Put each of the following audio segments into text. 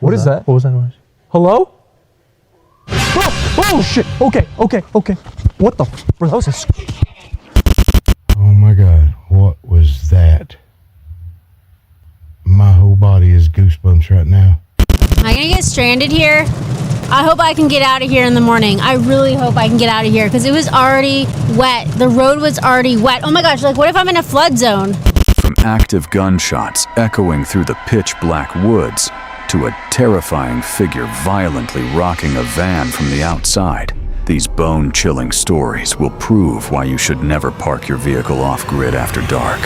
What is that? What was that noise? Hello? Oh shit. Okay. What the bro, that was a... Oh my god, what was that? My whole body is goosebumps right now. Am I gonna get stranded here? I hope I can get out of here in the morning. I really hope I can get out of here because it was already wet. The road was already wet. Oh my gosh, like what if I'm in a flood zone? From active gunshots echoing through the pitch black woods to a terrifying figure violently rocking a van from the outside, these bone-chilling stories will prove why you should never park your vehicle off-grid after dark.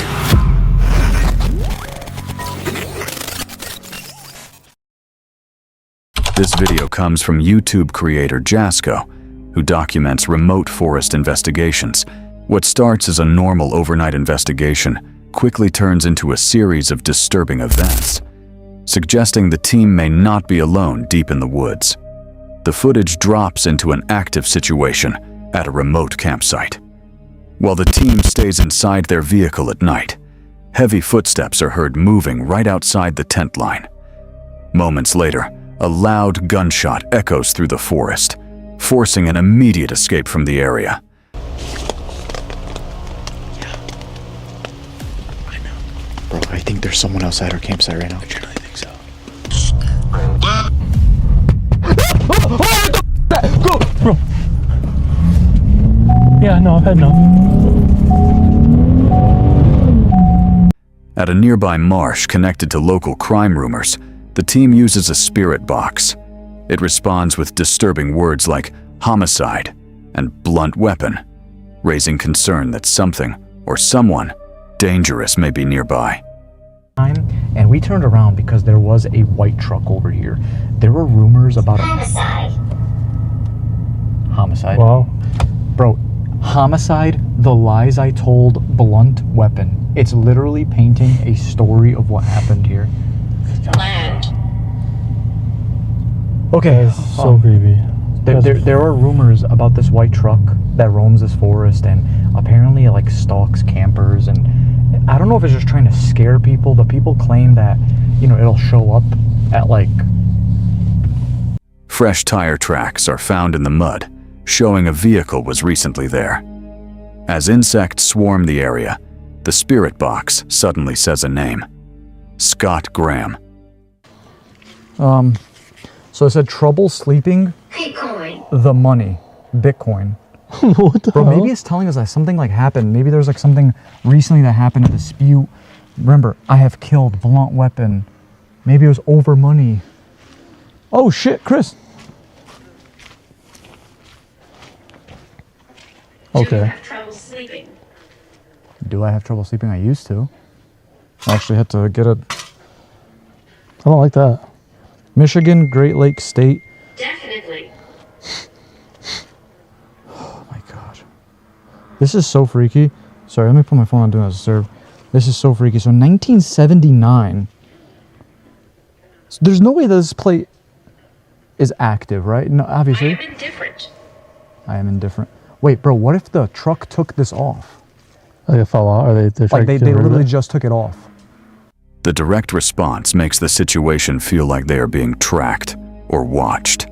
This video comes from YouTube creator Jasko, who documents remote forest investigations. What starts as a normal overnight investigation quickly turns into a series of disturbing events, suggesting the team may not be alone deep in the woods. The footage drops into an active situation at a remote campsite. While the team stays inside their vehicle at night, heavy footsteps are heard moving right outside the tent line. Moments later, a loud gunshot echoes through the forest, forcing an immediate escape from the area. I know. Bro, I think there's someone outside our campsite right now. I truly think so. Go, bro. Yeah, no, I've had enough. At a nearby marsh connected to local crime rumors, the team uses a spirit box. It responds with disturbing words like homicide and blunt weapon, raising concern that something or someone dangerous may be nearby. And we turned around because there was a white truck over here. There were rumors about homicide. Wow. Bro, homicide, the lies I told, blunt weapon. It's literally painting a story of what happened here. Land. Okay, So creepy. there are rumors about this white truck that roams this forest and apparently it like stalks campers, and I don't know if it's just trying to scare people, but people claim that, you know, it'll show up at like... Fresh tire tracks are found in the mud, showing a vehicle was recently there. As insects swarm the area, the spirit box suddenly says a name: Scott Graham. So it said trouble sleeping, Bitcoin. the money, Bitcoin. What the Bro, hell? maybe it's telling us that something like happened. Maybe there's like something recently that happened, a dispute. Remember, I have killed, blunt weapon. Maybe it was over money. Oh shit, Chris. Do you Okay. have trouble sleeping? Do I have trouble sleeping? I used to. I actually had to get a I don't like that. Michigan Great Lakes State. Definitely. Oh my god. This is so freaky. Sorry, let me put my phone on Do Not Disturb. This is so freaky. So 1979. So there's no way that this plate is active, right? No, I obviously. am indifferent. I am indifferent. Wait, bro, what if the truck took this off? Like it fell out, or they Like they literally just took it off. The direct response makes the situation feel like they are being tracked or watched.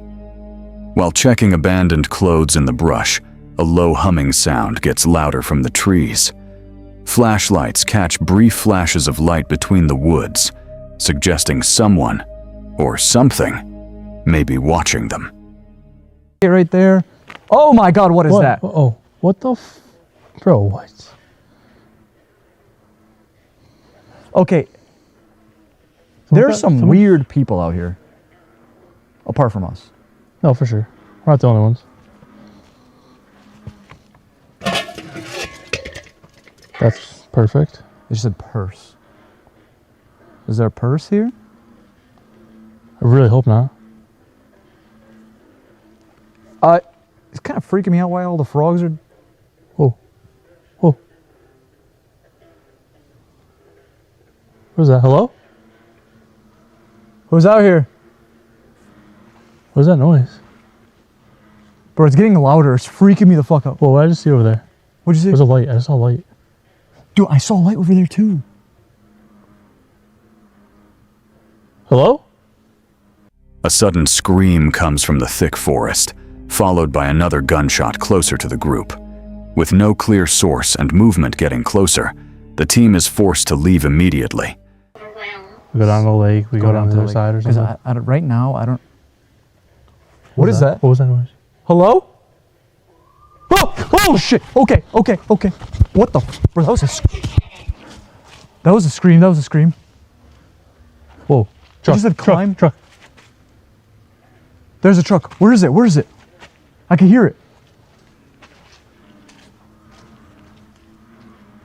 While checking abandoned clothes in the brush, a low humming sound gets louder from the trees. Flashlights catch brief flashes of light between the woods, suggesting someone or something may be watching them. Right there. Oh my god, what is What? that? Oh, what the Bro, what? Okay. There's some weird people out here. Apart from us. No, for sure. We're not the only ones. That's perfect. They just said purse. Is there a purse here? I really hope not. It's kind of freaking me out why all the frogs are... Whoa. Whoa. Who's that? Hello? Who's out here? What is that noise? Bro, it's getting louder. It's freaking me the fuck out. Whoa, what did I just see over there? What'd you There's see? a light. I saw a light. Dude, I saw a light over there too. Hello? A sudden scream comes from the thick forest, followed by another gunshot closer to the group. With no clear source and movement getting closer, the team is forced to leave immediately. Overwhelmed. We go down to the lake. We go down to the other side or Because something. right now, I don't... What is that? What was that noise? Hello? Oh shit! Okay. What the... Bro, that was a... That was a scream. Whoa. Truck, just said climb? truck. There's a truck. Where is it? I can hear it.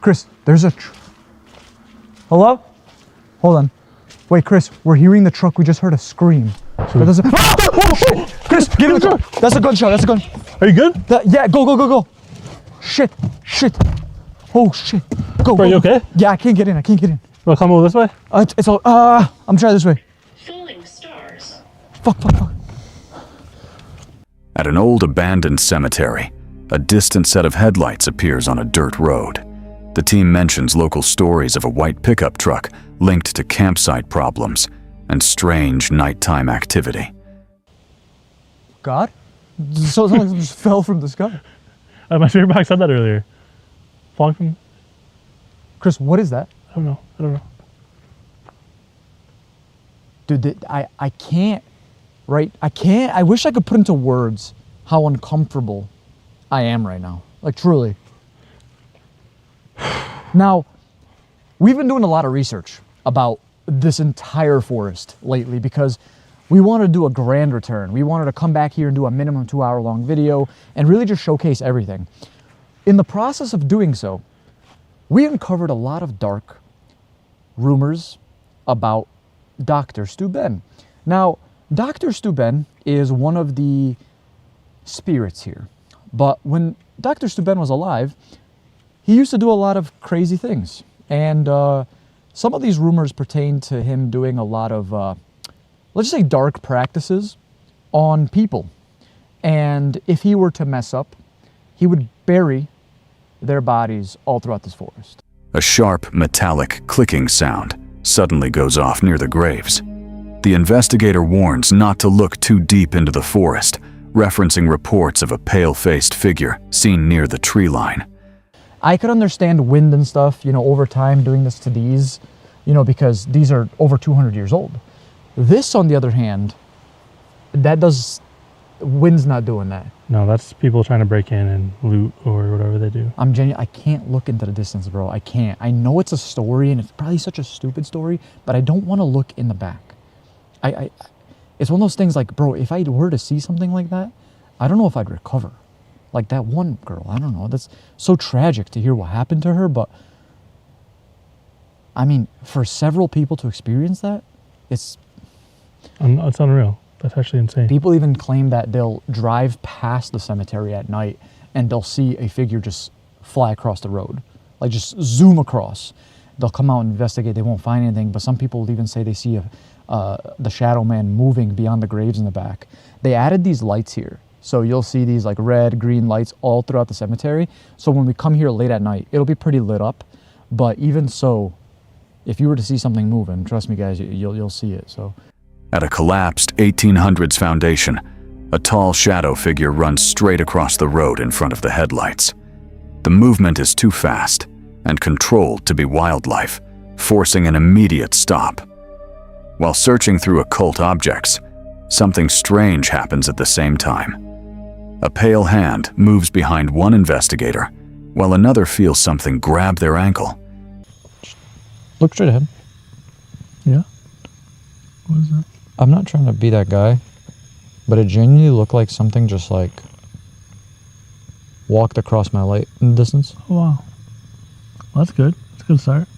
Chris, there's a... Hello? Hold on. Wait, Chris, we're hearing the truck. We just heard a scream. That doesn't... Oh, shit! Chris, give me the truck. That's a gunshot. That's a gun. Are you good? Yeah, go. Shit. Oh, shit. Go. Bro, you okay? Yeah, I can't get in. Wanna come over this way? It's all... I'm trying this way. Falling stars. Fuck. At an old abandoned cemetery, a distant set of headlights appears on a dirt road. The team mentions local stories of a white pickup truck linked to campsite problems and strange nighttime activity. God? So something just fell from the sky. My favorite box said that earlier. Falling from... Chris, what is that? I don't know. Dude, I can't, right? I wish I could put into words how uncomfortable I am right now. Like, truly. Now, we've been doing a lot of research about this entire forest lately because we wanted to do a grand return. We wanted to come back here and do a minimum 2-hour-long video and really just showcase everything. In the process of doing so, we uncovered a lot of dark rumors about Dr. Stu Ben. Now, Dr. Stu Ben is one of the spirits here. But when Dr. Stu Ben was alive, he used to do a lot of crazy things. And some of these rumors pertain to him doing a lot of, let's just say, dark practices on people. And if he were to mess up, he would bury their bodies all throughout this forest. A sharp, metallic clicking sound suddenly goes off near the graves. The investigator warns not to look too deep into the forest, referencing reports of a pale-faced figure seen near the tree line. I could understand wind and stuff, over time doing this to these, because these are over 200 years old. This, on the other hand, wind's not doing that. No, that's people trying to break in and loot or whatever they do. I can't look into the distance, bro. I can't. I know it's a story and it's probably such a stupid story, but I don't want to look in the back. It's one of those things like, bro, if I were to see something like that, I don't know if I'd recover. Like that one girl, I don't know. That's so tragic to hear what happened to her, but I mean, for several people to experience that, it's unreal. That's actually insane. People even claim that they'll drive past the cemetery at night and they'll see a figure just fly across the road, like just zoom across. They'll come out and investigate. They won't find anything, but some people will even say they see the shadow man moving beyond the graves in the back. They added these lights here. So you'll see these like red, green lights all throughout the cemetery. So when we come here late at night, it'll be pretty lit up. But even so, if you were to see something moving, trust me guys, you'll see it. So At a collapsed 1800s foundation, a tall shadow figure runs straight across the road in front of the headlights. The movement is too fast and controlled to be wildlife, forcing an immediate stop. While searching through occult objects, something strange happens at the same time. A pale hand moves behind one investigator, while another feels something grab their ankle. look straight ahead. Yeah? What is that? I'm not trying to be that guy, but it genuinely looked like something just like walked across my light in the distance. Oh, wow. Well, that's good. That's a good start.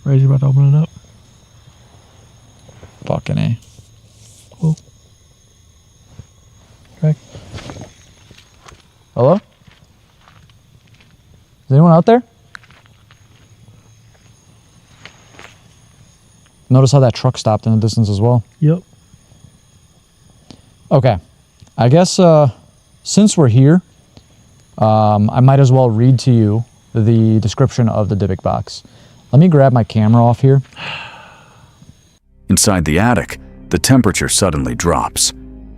Ray's about to open it up. Fucking A. Cool. Okay. Hello? Is anyone out there? Notice how that truck stopped in the distance as well. Yep. Okay. I guess since we're here, I might as well read to you the description of the Dybbuk box. Let me grab my camera off here. Inside the attic, The temperature suddenly drops.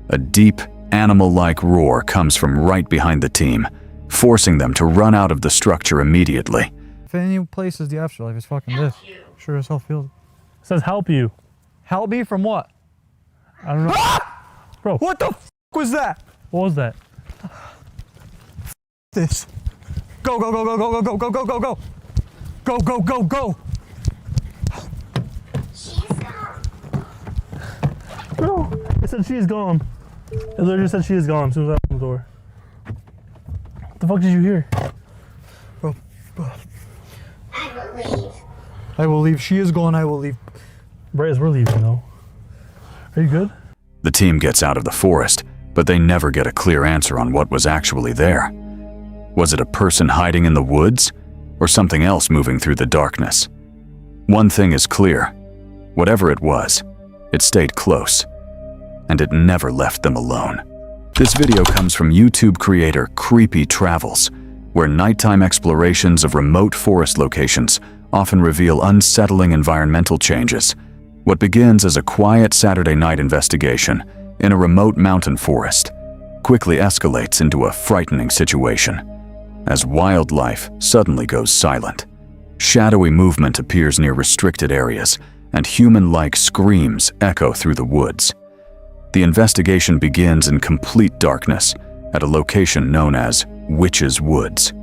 A deep, animal-like roar comes from right behind the team, forcing them to run out of the structure immediately. If any place is the afterlife, it's fucking this. Sure as hell feels. It says help you. Help me from what? I don't know. Bro, What the f was that? what was that? This. Go, go, go, go, go, go, go, go, go, go. Go, go, go, go. Bro, it said she is gone. It literally said she is gone as soon as I opened the door. What the fuck did you hear? I will leave. I will leave. She is gone. I will leave. Bryce, we're leaving though. Are you good? The team gets out of the forest, but they never get a clear answer on what was actually there. Was it a person hiding in the woods, or something else moving through the darkness? One thing is clear. Whatever it was, it stayed close, and it never left them alone. This video comes from YouTube creator Creepy Travels, where nighttime explorations of remote forest locations often reveal unsettling environmental changes. What begins as a quiet Saturday night investigation in a remote mountain forest quickly escalates into a frightening situation as wildlife suddenly goes silent. Shadowy movement appears near restricted areas, and human-like screams echo through the woods. The investigation begins in complete darkness at a location known as Witch's Woods.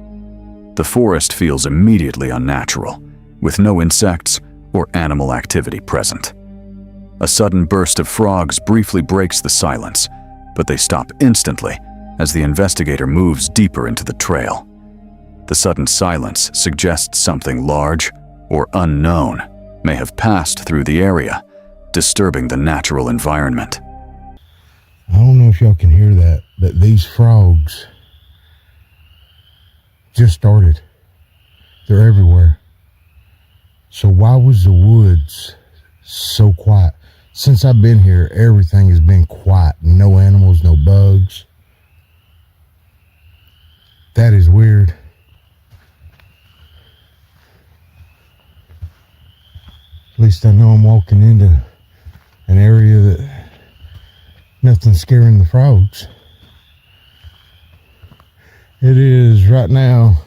The forest feels immediately unnatural, with no insects or animal activity present. A sudden burst of frogs briefly breaks the silence, but they stop instantly as the investigator moves deeper into the trail. The sudden silence suggests something large or unknown may have passed through the area, disturbing the natural environment. I don't know if y'all can hear that, but these frogs just started. They're everywhere. So why was the woods so quiet? Since I've been here, everything has been quiet. No animals, no bugs. That is weird. At least I know I'm walking into an area that nothing's scaring the frogs. It is right now,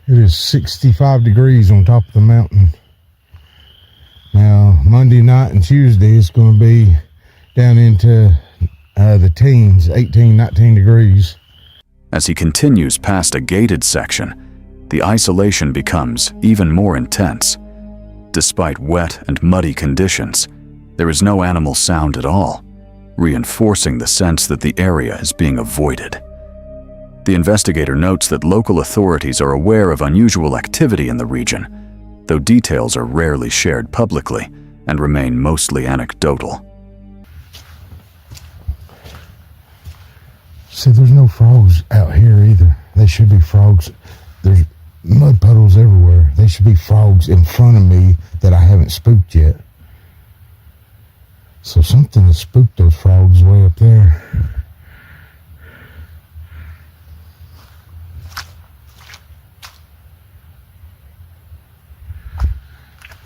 it is 65 degrees on top of the mountain. Now, Monday night and Tuesday, it's going to be down into the teens, 18, 19 degrees. As he continues past a gated section, the isolation becomes even more intense. Despite wet and muddy conditions, there is no animal sound at all, reinforcing the sense that the area is being avoided. The investigator notes that local authorities are aware of unusual activity in the region, though details are rarely shared publicly and remain mostly anecdotal. See, there's no frogs out here either. They should be frogs. There's mud puddles everywhere. They should be frogs in front of me that I haven't spooked yet. So something has spooked those frogs way up there.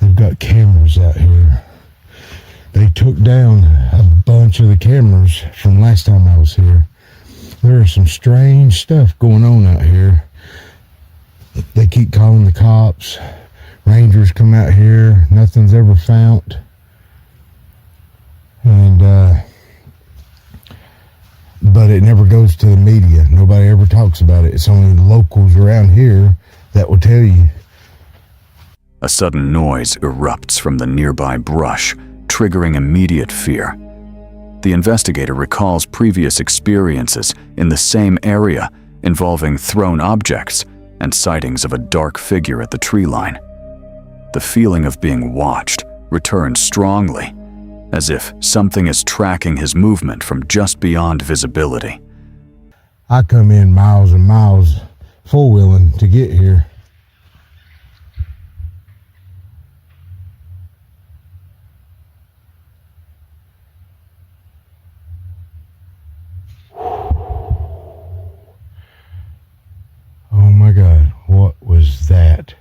They've got cameras out here. They took down a bunch of the cameras from last time I was here. There is some strange stuff going on out here. They keep calling the cops. Rangers come out here. Nothing's ever found. And, but it never goes to the media. Nobody ever talks about it. It's only locals around here that will tell you. A sudden noise erupts from the nearby brush, triggering immediate fear. The investigator recalls previous experiences in the same area involving thrown objects and sightings of a dark figure at the tree line. The feeling of being watched returns strongly, as if something is tracking his movement from just beyond visibility. I come in miles and miles four-wheeling to get here. Oh my God, what was that?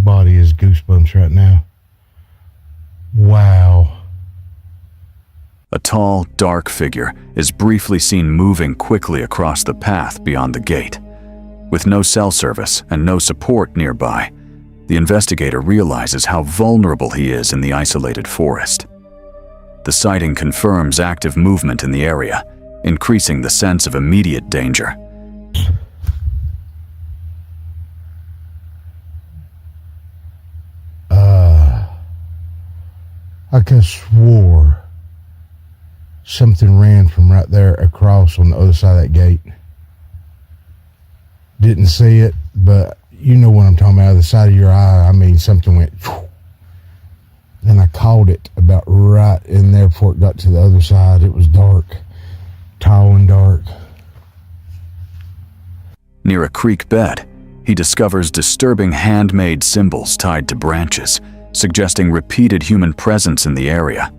body is goosebumps right now. Wow. A tall, dark figure is briefly seen moving quickly across the path beyond the gate. With no cell service and no support nearby, the investigator realizes how vulnerable he is in the isolated forest. The sighting confirms active movement in the area, increasing the sense of immediate danger. I could swore something ran from right there across on the other side of that gate. Didn't see it, but you know what I'm talking about. The side of your eye, I mean, something went. And I caught it about right in there before it got to the other side. It was dark, tall and dark. Near a creek bed, he discovers disturbing handmade symbols tied to branches, suggesting repeated human presence in the area.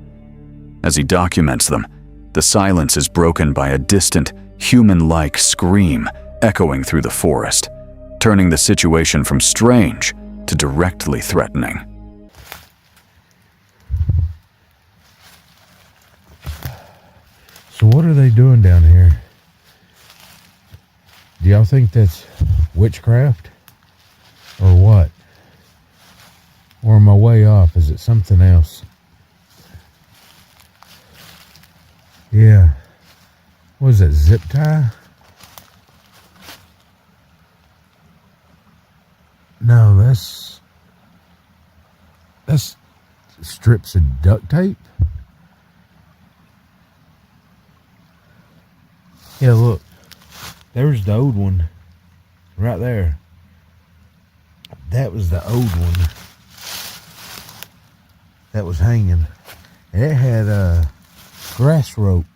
As he documents them, the silence is broken by a distant, human-like scream echoing through the forest, turning the situation from strange to directly threatening. So what are they doing down here? Do y'all think that's witchcraft? Or what? Or am I way off? Is it something else? Yeah. What is that, zip tie? No, that's strips of duct tape. Yeah, look. There's the old one. Right there. That was the old one. That was hanging. And it had a grass rope.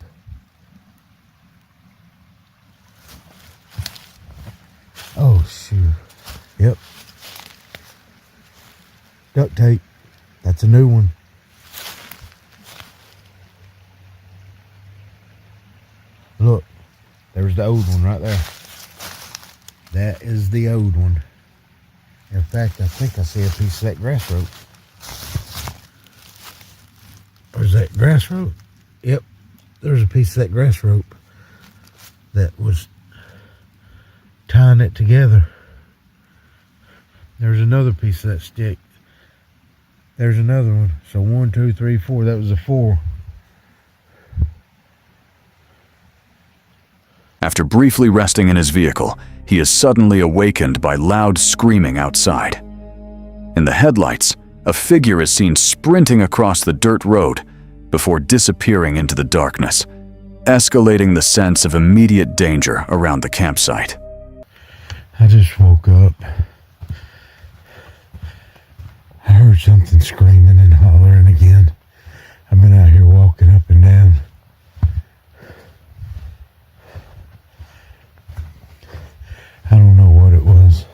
Oh, shoot. Yep. Duct tape. That's a new one. Look. There's the old one right there. That is the old one. In fact, I think I see a piece of that grass rope. Or is that grass rope? Yep. There's a piece of that grass rope that was tying it together. There's another piece of that stick. There's another one. So 1, 2, 3, 4. That was a 4. After briefly resting in his vehicle, he is suddenly awakened by loud screaming outside. In the headlights, a figure is seen sprinting across the dirt road before disappearing into the darkness, escalating the sense of immediate danger around the campsite. I just woke up. I heard something screaming and hollering again. I've been out here walking up and down. I don't know what it was.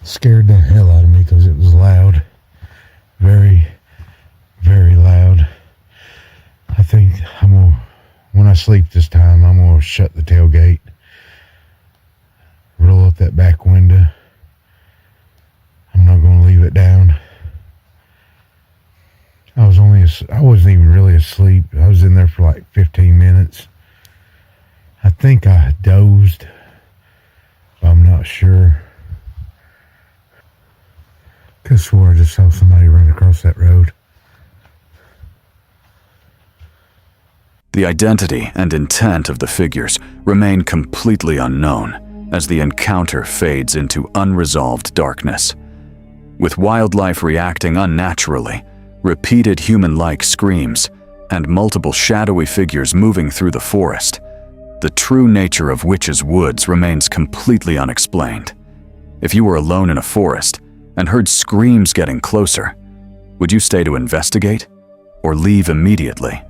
Scared the hell out of me because it was loud. Very, very loud. I think when I sleep this time, I'm gonna shut the tailgate. Roll up that back window. I'm not gonna leave it down. I wasn't even really asleep. I was in there for like 15 minutes. I think I dozed. I'm not sure. Could swore I just saw somebody run across that road. The identity and intent of the figures remain completely unknown as the encounter fades into unresolved darkness. With wildlife reacting unnaturally, repeated human-like screams, and multiple shadowy figures moving through the forest, the true nature of Witch's Woods remains completely unexplained. If you were alone in a forest and heard screams getting closer, would you stay to investigate or leave immediately?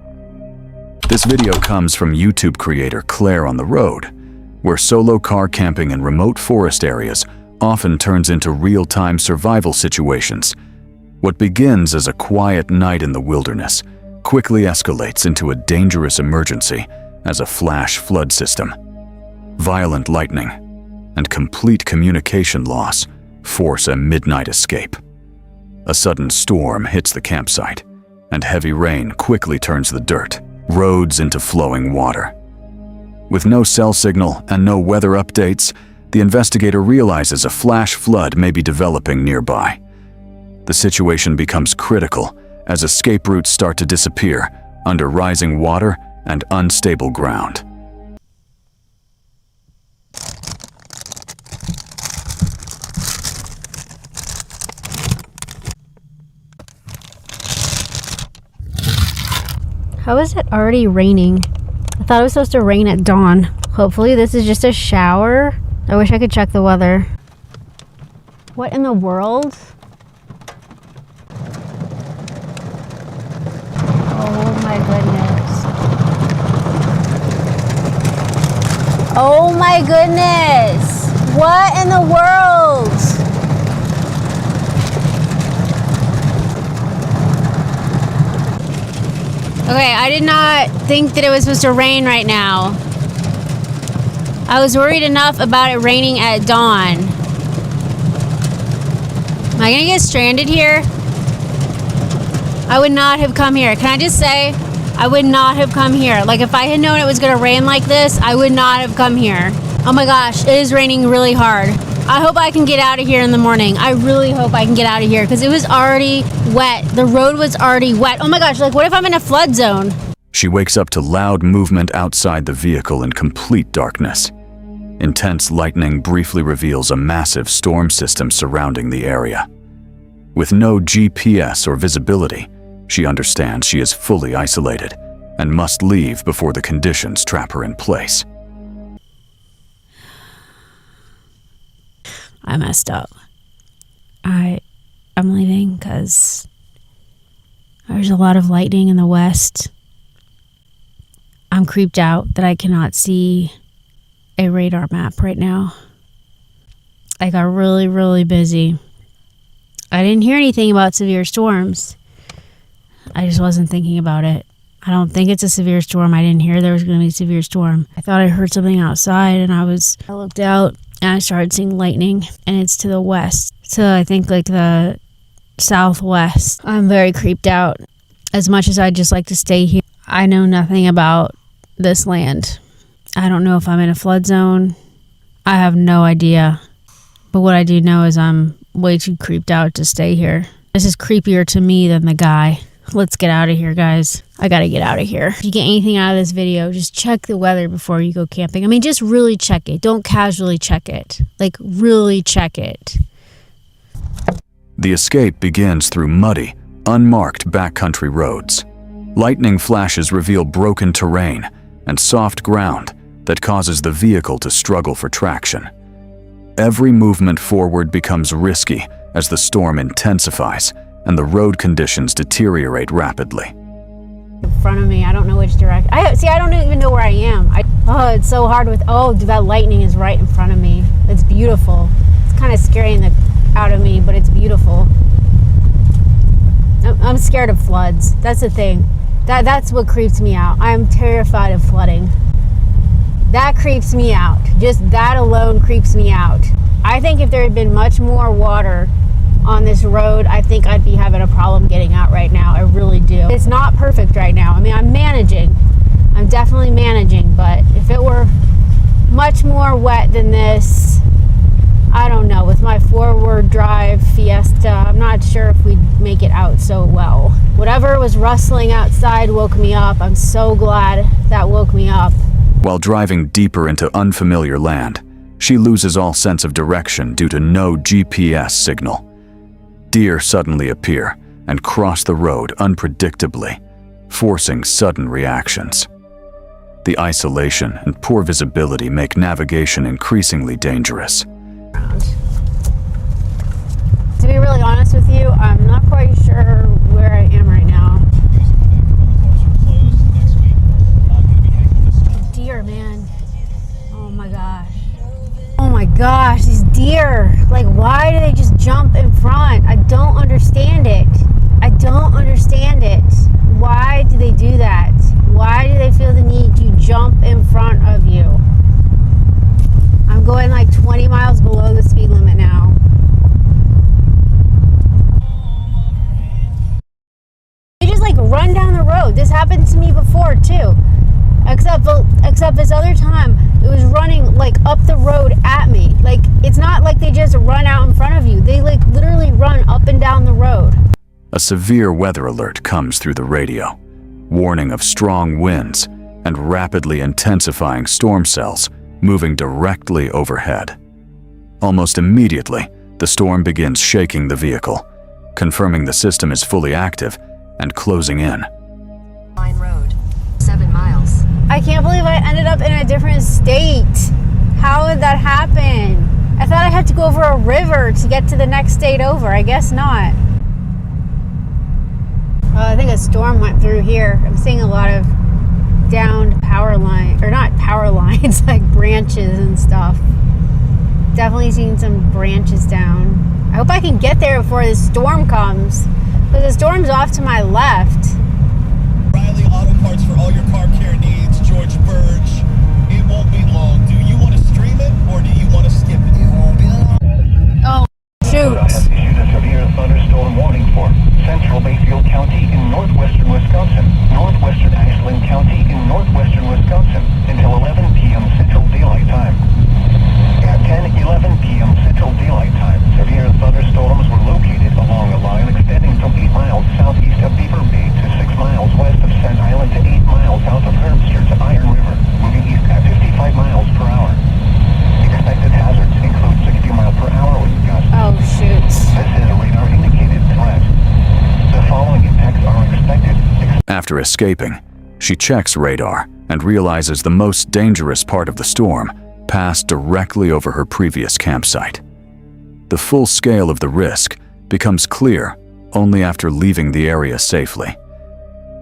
This video comes from YouTube creator Claire on the Road, where solo car camping in remote forest areas often turns into real-time survival situations. What begins as a quiet night in the wilderness quickly escalates into a dangerous emergency as a flash flood system. Violent lightning and complete communication loss force a midnight escape. A sudden storm hits the campsite, and heavy rain quickly turns the dirt, roads into flowing water. With no cell signal and no weather updates, the investigator realizes a flash flood may be developing nearby. The situation becomes critical as escape routes start to disappear under rising water and unstable ground. How is it already raining? I thought it was supposed to rain at dawn. Hopefully this is just a shower. I wish I could check the weather. What in the world? Oh my goodness. Oh my goodness! What in the world? Okay, I did not think that it was supposed to rain right now. I was worried enough about it raining at dawn. Am I gonna get stranded here? I would not have come here. Can I just say, I would not have come here. Like, if I had known it was gonna rain like this, I would not have come here. Oh my gosh, it is raining really hard. I hope I can get out of here in the morning. I really hope I can get out of here because it was already wet. The road was already wet. Oh my gosh, like what if I'm in a flood zone? She wakes up to loud movement outside the vehicle in complete darkness. Intense lightning briefly reveals a massive storm system surrounding the area. With no GPS or visibility, she understands she is fully isolated and must leave before the conditions trap her in place. I messed up. I'm leaving because there's a lot of lightning in the west. I'm creeped out that I cannot see a radar map right now. I got really, really busy. I didn't hear anything about severe storms. I just wasn't thinking about it. I don't think it's a severe storm. I didn't hear there was going to be a severe storm. I thought I heard something outside and I looked out and I started seeing lightning, and it's to the west. So I think like the southwest. I'm very creeped out. As much as I'd just like to stay here, I know nothing about this land. I don't know if I'm in a flood zone. I have no idea. But what I do know is I'm way too creeped out to stay here. This is creepier to me than the guy. Let's get out of here, guys. I gotta get out of here. If you get anything out of this video, just check the weather before you go camping. I mean, just really check it. Don't casually check it. Like, really check it. The escape begins through muddy, unmarked backcountry roads. Lightning flashes reveal broken terrain and soft ground that causes the vehicle to struggle for traction. Every movement forward becomes risky as the storm intensifies and the road conditions deteriorate rapidly. In front of me, I don't know which direction. I don't even know where I am. Oh, it's so hard with, that lightning is right in front of me. It's beautiful. It's kind of scaring the out of me, but it's beautiful. I'm scared of floods. That's the thing. That's what creeps me out. I'm terrified of flooding. That creeps me out. Just that alone creeps me out. I think if there had been much more water on this road, I think I'd be having a problem getting out right now. I really do. It's not perfect right now. I mean, I'm managing. I'm definitely managing, but if it were much more wet than this, I don't know. With my forward drive Fiesta, I'm not sure if we'd make it out so well. Whatever was rustling outside woke me up. I'm so glad that woke me up. While driving deeper into unfamiliar land, she loses all sense of direction due to no GPS signal. Deer suddenly appear and cross the road unpredictably, forcing sudden reactions. The isolation and poor visibility make navigation increasingly dangerous. To be really honest with you, I'm not quite sure where I am right now. Deer, man. Oh my gosh. Oh my gosh, these deer. Like, why do they just jump in front? I don't understand it. I don't understand it. Why do they do that? Why do they feel the need to jump in front of you? I'm going like 20 miles below the speed limit now. happened to me before too. Except this other time, it was running like up the road at me. Like, it's not like they just run out in front of you. They like literally run up and down the road. A severe weather alert comes through the radio, warning of strong winds and rapidly intensifying storm cells moving directly overhead. Almost immediately, the storm begins shaking the vehicle, confirming the system is fully active and closing in. Line road, 7 miles. I can't believe I ended up in a different state. How did that happen? I thought I had to go over a river to get to the next state over. I guess not. I think a storm went through here. I'm seeing a lot of downed power line, or not power lines, like branches and stuff. Definitely seeing some branches down. I hope I can get there before the storm comes, because the storm's off to my left. Riley Auto Parts for all your car care needs. George Burge. It won't be long. Do you want to stream it or do you want to skip it? It won't be long. Oh, shoot. Has issued a severe thunderstorm warning for central Bayfield County in northwestern Wisconsin, northwestern Ashland County in northwestern Wisconsin until 11 p.m. Central Daylight Time. At 10:11 p.m. Central Daylight Time, severe thunderstorms were located along a line extending from 8 miles southeast of Beaver Bay to 6 miles west of Sand Island to 8 miles south of Herbster to Iron River, moving east at 55 miles per hour. Expected hazards include 60 miles per hour wind gusts. Oh, shoot. This is a radar-indicated threat. The following impacts are expected. After escaping, she checks radar and realizes the most dangerous part of the storm passed directly over her previous campsite. The full scale of the risk becomes clear only after leaving the area safely.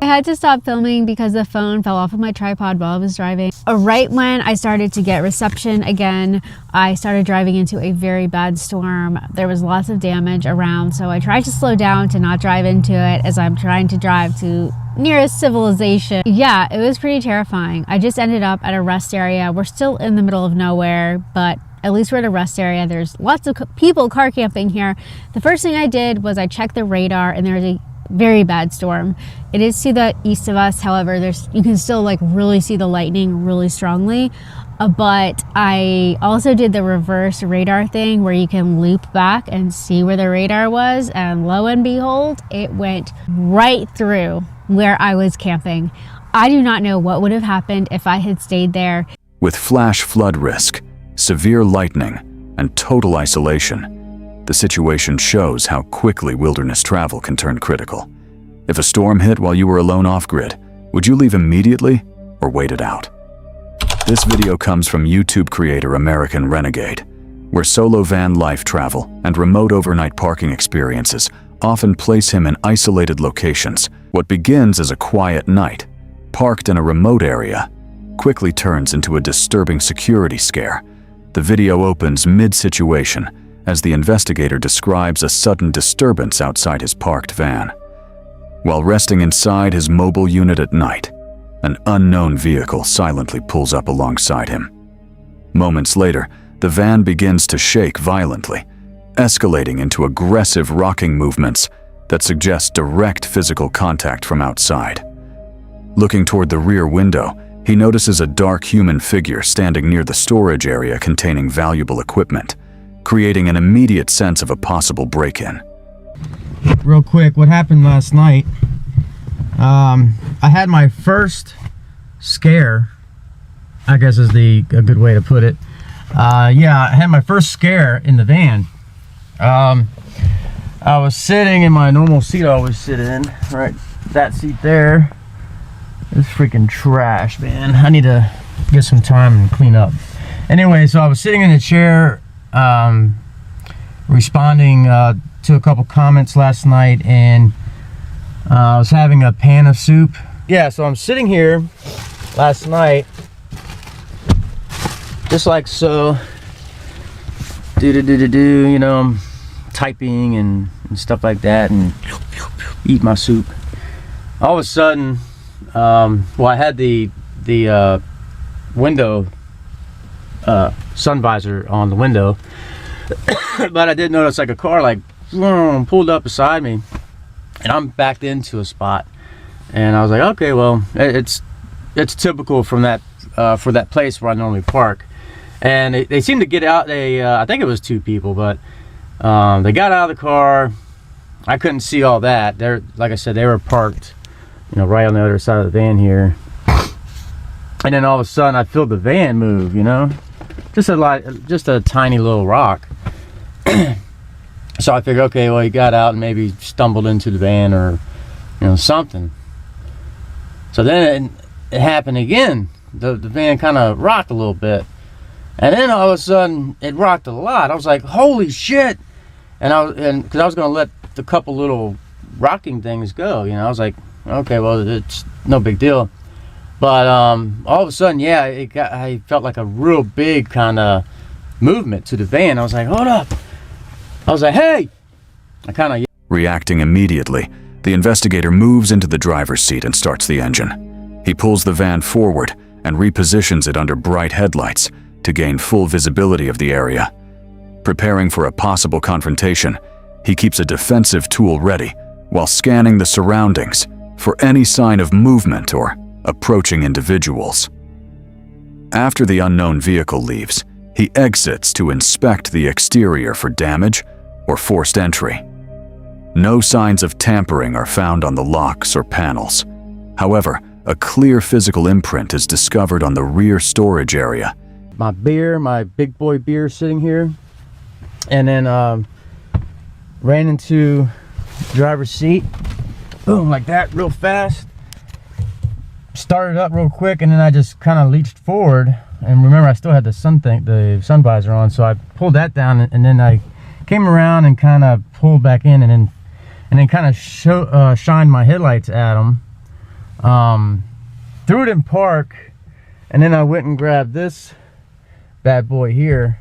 I had to stop filming because the phone fell off of my tripod while I was driving. Right when I started to get reception again, I started driving into a very bad storm. There was lots of damage around, so I tried to slow down to not drive into it as I'm trying to drive to nearest civilization. Yeah, it was pretty terrifying. I just ended up at a rest area. We're still in the middle of nowhere, but at least we're at a rest area. There's lots of people car camping here. The first thing I did was I checked the radar, and there's a very bad storm. It is to the east of us. However, you can still like really see the lightning really strongly. But I also did the reverse radar thing where you can loop back and see where the radar was, and lo and behold, it went right through where I was camping. I do not know what would have happened if I had stayed there. With flash flood risk, severe lightning, and total isolation, the situation shows how quickly wilderness travel can turn critical. If a storm hit while you were alone off-grid, would you leave immediately or wait it out? This video comes from YouTube creator American Renegade, where solo van life travel and remote overnight parking experiences often place him in isolated locations. What begins as a quiet night, parked in a remote area, quickly turns into a disturbing security scare. The video opens mid-situation as the investigator describes a sudden disturbance outside his parked van. While resting inside his mobile unit at night, an unknown vehicle silently pulls up alongside him. Moments later, the van begins to shake violently, escalating into aggressive rocking movements that suggest direct physical contact from outside. Looking toward the rear window, he notices a dark human figure standing near the storage area containing valuable equipment, creating an immediate sense of a possible break-in. Real quick, what happened last night, I had my first scare, I guess is a good way to put it. Yeah, I had my first scare in the van. I was sitting in my normal seat I always sit in, right? That seat there. It's freaking trash, man. I need to get some time and clean up. Anyway, so I was sitting in a chair, responding to a couple comments last night, and I was having a pan of soup. Yeah, so I'm sitting here last night, just like so, you know, I'm typing and stuff like that, and eat my soup. All of a sudden, well, I had the window sun visor on the window, but I did notice like a car like pulled up beside me, and I'm backed into a spot, And I was like, okay, well, it's typical from that for that place where I normally park. And they seemed to get out. I think it was 2 people, but they got out of the car. I couldn't see all that. They're, like I said, they were parked, you know, right on the other side of the van here. And then all of a sudden, I feel the van move. You know, just a tiny little rock. So I figured, okay, well, he got out and maybe stumbled into the van or, you know, something. So then it happened again. The van kind of rocked a little bit. And then all of a sudden, it rocked a lot. I was like, holy shit. And because I was going to let the couple little rocking things go, you know, I was like, okay, well, it's no big deal. But all of a sudden, yeah, I felt like a real big kind of movement to the van. I was like, hold up. I was like, hey! I kind of... Reacting immediately, the investigator moves into the driver's seat and starts the engine. He pulls the van forward and repositions it under bright headlights to gain full visibility of the area. Preparing for a possible confrontation, he keeps a defensive tool ready while scanning the surroundings for any sign of movement or approaching individuals. After the unknown vehicle leaves, he exits to inspect the exterior for damage or forced entry. No signs of tampering are found on the locks or panels. However, a clear physical imprint is discovered on the rear storage area. My beer, my big boy beer sitting here. And then ran into driver's seat. Boom, like that, real fast. Started up real quick, and then I just kind of leached forward. And remember, I still had the sun visor on, so I pulled that down, and then I came around and kind of pulled back in, and then kind of shined my headlights at them. Threw it in park, and then I went and grabbed this bad boy here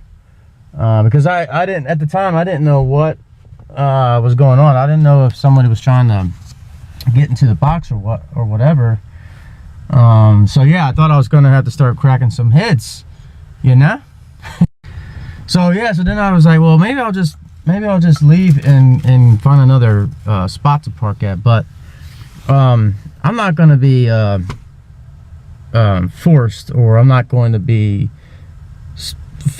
because I didn't, at the time, I didn't know what was going on. I didn't know if somebody was trying to get into the box or whatever. So yeah, I thought I was gonna have to start cracking some heads, you know. So yeah, so then I was like, well, maybe I'll just leave and find another spot to park at. But I'm not gonna be forced, or I'm not going to be.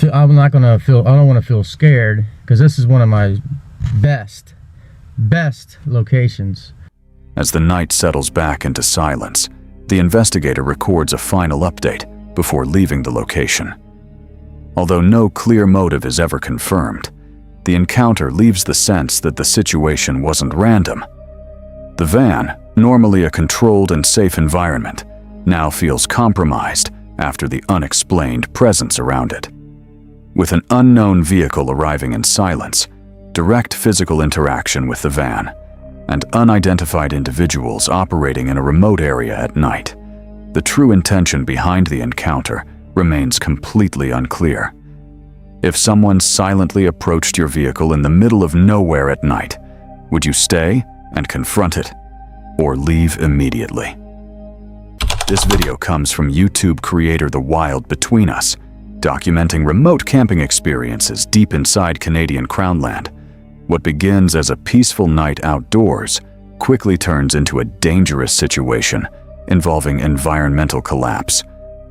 I don't want to feel scared, because this is one of my best locations. As the night settles back into silence, the investigator records a final update before leaving the location. Although no clear motive is ever confirmed, the encounter leaves the sense that the situation wasn't random. The van, normally a controlled and safe environment, now feels compromised after the unexplained presence around it. With an unknown vehicle arriving in silence, direct physical interaction with the van, and unidentified individuals operating in a remote area at night, the true intention behind the encounter remains completely unclear. If someone silently approached your vehicle in the middle of nowhere at night, would you stay and confront it, or leave immediately? This video comes from YouTube creator The Wild Between Us, documenting remote camping experiences deep inside Canadian Crownland. What begins as a peaceful night outdoors quickly turns into a dangerous situation involving environmental collapse,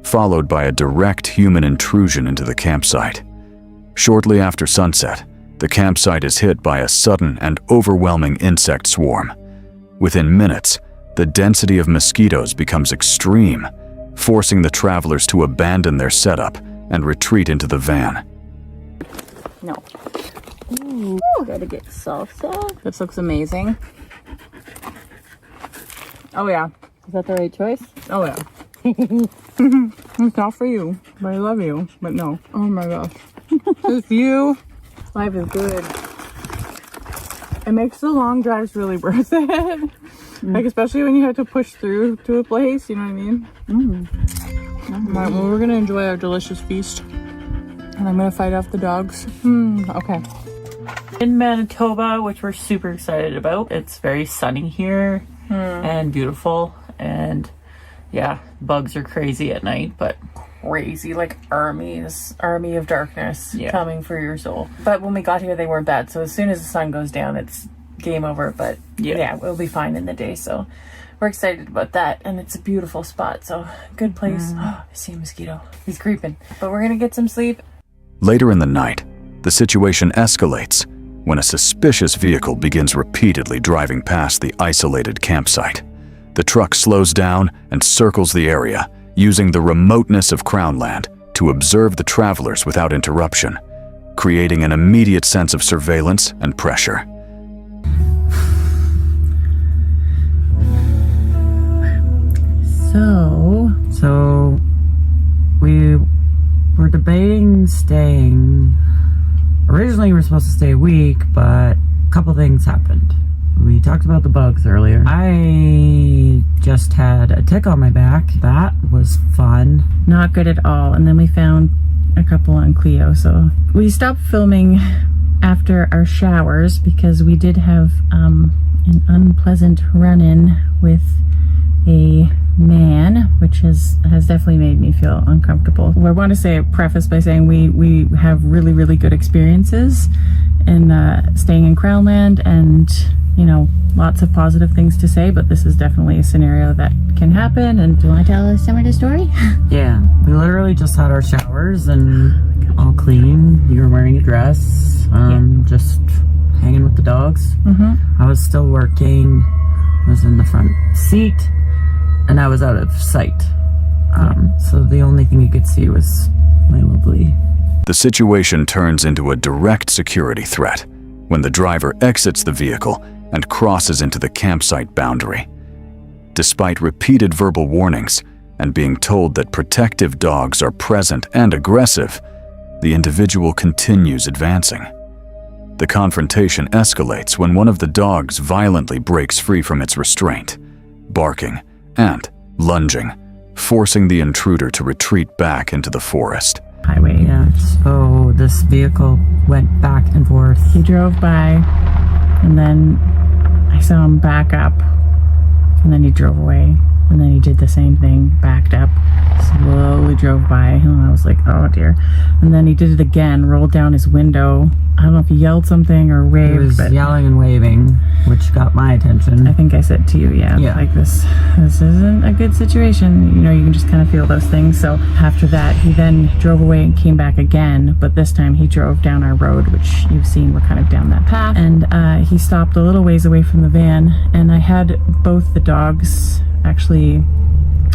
followed by a direct human intrusion into the campsite. Shortly after sunset, the campsite is hit by a sudden and overwhelming insect swarm. Within minutes, the density of mosquitoes becomes extreme, forcing the travelers to abandon their setup and retreat into the van. No. Ooh, gotta get salsa. This looks amazing. Oh yeah. Is that the right choice? Oh yeah. It's not for you, but I love you. But no. Oh my gosh. This view. Life is good. It makes the long drives really worth it. Like, especially when you have to push through to a place, you know what I mean? Right, well, we're gonna enjoy our delicious feast. And I'm gonna fight off the dogs. Okay. In Manitoba, which we're super excited about. It's very sunny here and beautiful, and yeah, bugs are crazy at night, but crazy, like army of darkness coming for your soul. But when we got here, they weren't bad, so as soon as the sun goes down, it's game over. But yeah, we'll be fine in the day, so we're excited about that, and it's a beautiful spot, so good place. I see a mosquito. He's creeping. But we're gonna get some sleep. Later in the night, the situation escalates when a suspicious vehicle begins repeatedly driving past the isolated campsite. The truck slows down and circles the area, using the remoteness of Crownland to observe the travelers without interruption, creating an immediate sense of surveillance and pressure. So we were debating staying. Originally, we were supposed to stay a week, but a couple things happened. We talked about the bugs earlier. I just had a tick on my back. That was fun. Not good at all. And then we found a couple on Clio, so we stopped filming after our showers because we did have an unpleasant run-in with a man, which has definitely made me feel uncomfortable. I want to say preface by saying we have really good experiences in staying in Crownland, and you know, lots of positive things to say, but this is definitely a scenario that can happen. And do you want to tell us some of the story? Yeah, we literally just had our showers and all clean. You were wearing a dress, just hanging with the dogs. I was still working, was in the front seat, and I was out of sight. So the only thing you could see was my lovely. The situation turns into a direct security threat when the driver exits the vehicle and crosses into the campsite boundary. Despite repeated verbal warnings and being told that protective dogs are present and aggressive, the individual continues advancing. The confrontation escalates when one of the dogs violently breaks free from its restraint, barking and lunging, forcing the intruder to retreat back into the forest. Highway, yeah. So this vehicle went back and forth. He drove by, and then I saw him back up, and then he drove away, and then he did the same thing, backed up, slowly drove by, and I was like, oh dear. And then he did it again, rolled down his window. I don't know if he yelled something or waved. He was but yelling and waving, which got my attention. I think I said to you, like this isn't a good situation. You know, you can just kind of feel those things. So after that, he then drove away and came back again, but this time he drove down our road, which you've seen, we're kind of down that path. And he stopped a little ways away from the van, and I had both the dogs actually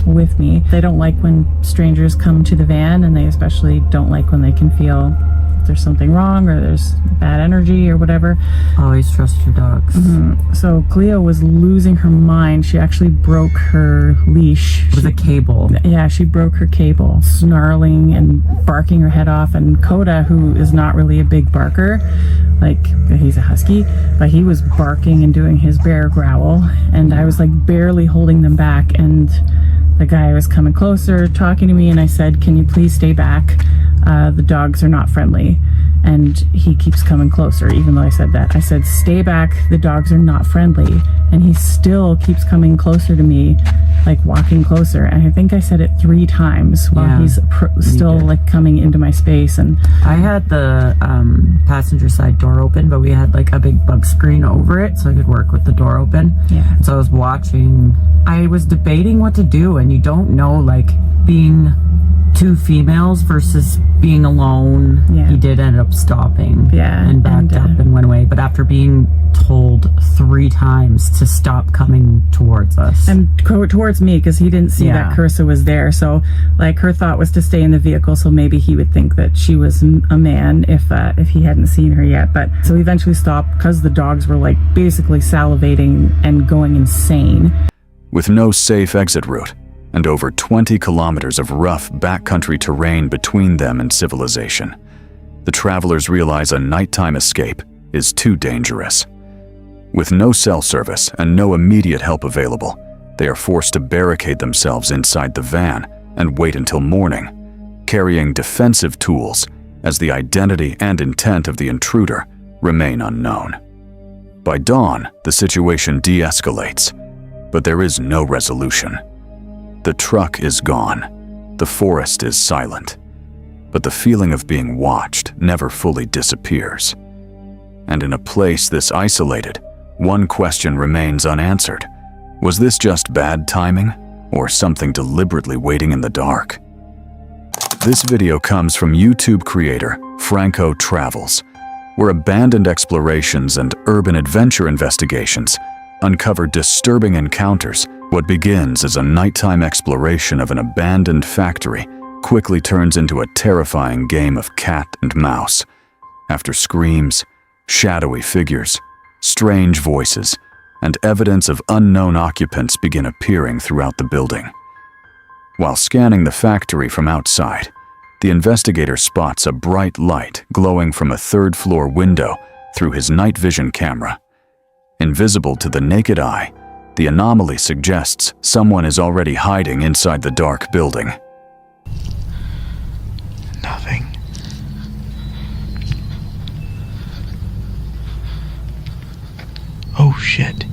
with me. They don't like when strangers come to the van, and they especially don't like when they can feel there's something wrong or there's bad energy or whatever. Always trust your dogs. So Cleo was losing her mind. She actually broke her leash. It was a cable. Yeah, she broke her cable, snarling and barking her head off. And Coda, who is not really a big barker, like he's a husky, but he was barking and doing his bear growl, and I was like barely holding them back, and the guy was coming closer talking to me, and I said, can you please stay back? The dogs are not friendly. And he keeps coming closer, even though I said that. I said, stay back, the dogs are not friendly. And he still keeps coming closer to me, like walking closer. And I think I said it 3 times while he's still like coming into my space. And I had the passenger side door open, but we had like a big bug screen over it, so I could work with the door open. Yeah. So I was watching. I was debating what to do, and you don't know, like, being 2 females versus being alone. He did end up stopping and backed up and went away, but after being told 3 times to stop coming towards us and towards me, because he didn't see that Carissa was there. So like her thought was to stay in the vehicle, so maybe he would think that she was a man if he hadn't seen her yet. But so he eventually stopped because the dogs were like basically salivating and going insane. With no safe exit route and over 20 kilometers of rough backcountry terrain between them and civilization, the travelers realize a nighttime escape is too dangerous. With no cell service and no immediate help available, they are forced to barricade themselves inside the van and wait until morning, carrying defensive tools as the identity and intent of the intruder remain unknown. By dawn, the situation de-escalates, but there is no resolution. The truck is gone, the forest is silent, but the feeling of being watched never fully disappears. And in a place this isolated, one question remains unanswered. Was this just bad timing, or something deliberately waiting in the dark? This video comes from YouTube creator Franco Travels, where abandoned explorations and urban adventure investigations uncover disturbing encounters. What begins as a nighttime exploration of an abandoned factory quickly turns into a terrifying game of cat and mouse. After screams, shadowy figures, strange voices, and evidence of unknown occupants begin appearing throughout the building. While scanning the factory from outside, the investigator spots a bright light glowing from a third-floor window through his night vision camera. Invisible to the naked eye, the anomaly suggests someone is already hiding inside the dark building. Nothing. Oh shit.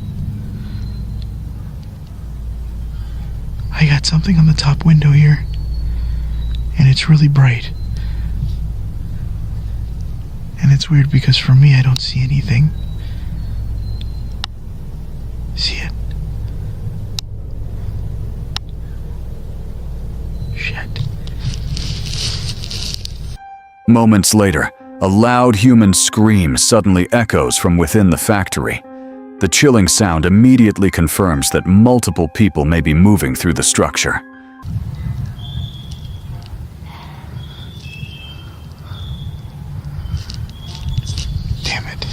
I got something on the top window here, and it's really bright. And it's weird because for me I don't see anything. See it? Shit. Moments later, a loud human scream suddenly echoes from within the factory. The chilling sound immediately confirms that multiple people may be moving through the structure. Damn it.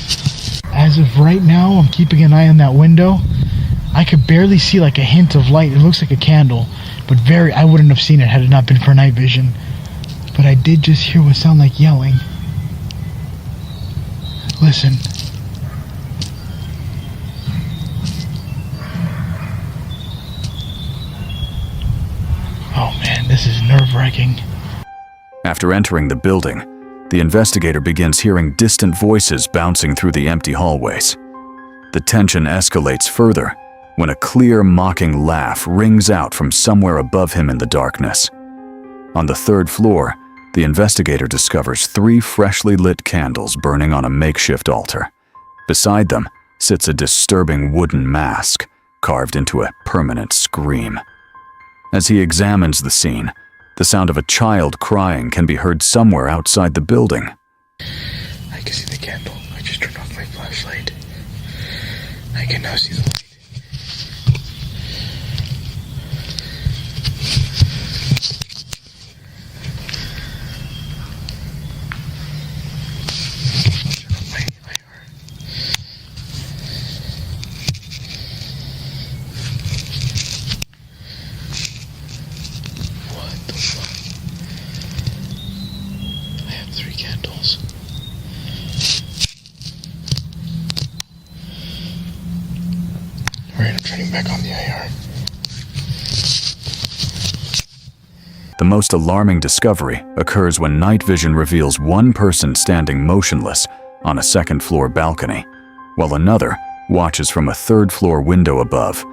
As of right now, I'm keeping an eye on that window. I could barely see like a hint of light. It looks like a candle, but I wouldn't have seen it had it not been for night vision. But I did just hear what sounded like yelling. Listen. Oh man, this is nerve-wracking. After entering the building, the investigator begins hearing distant voices bouncing through the empty hallways. The tension escalates further when a clear, mocking laugh rings out from somewhere above him in the darkness. On the third floor, the investigator discovers 3 freshly lit candles burning on a makeshift altar. Beside them sits a disturbing wooden mask carved into a permanent scream. As he examines the scene, the sound of a child crying can be heard somewhere outside the building. I can see the candle. I just turned off my flashlight. I can now see the light. Back on the IR. The most alarming discovery occurs when night vision reveals one person standing motionless on a second-floor balcony, while another watches from a third-floor window above,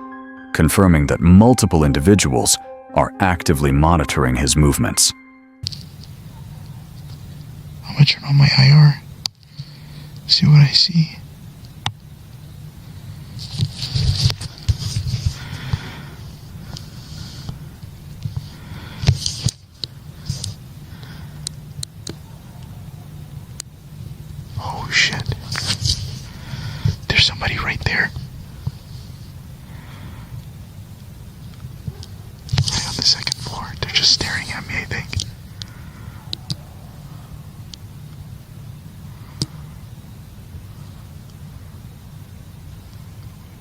confirming that multiple individuals are actively monitoring his movements. I'm gonna turn on my IR, see what I see. Oh shit. There's somebody right there. Right on the second floor. They're just staring at me, I think.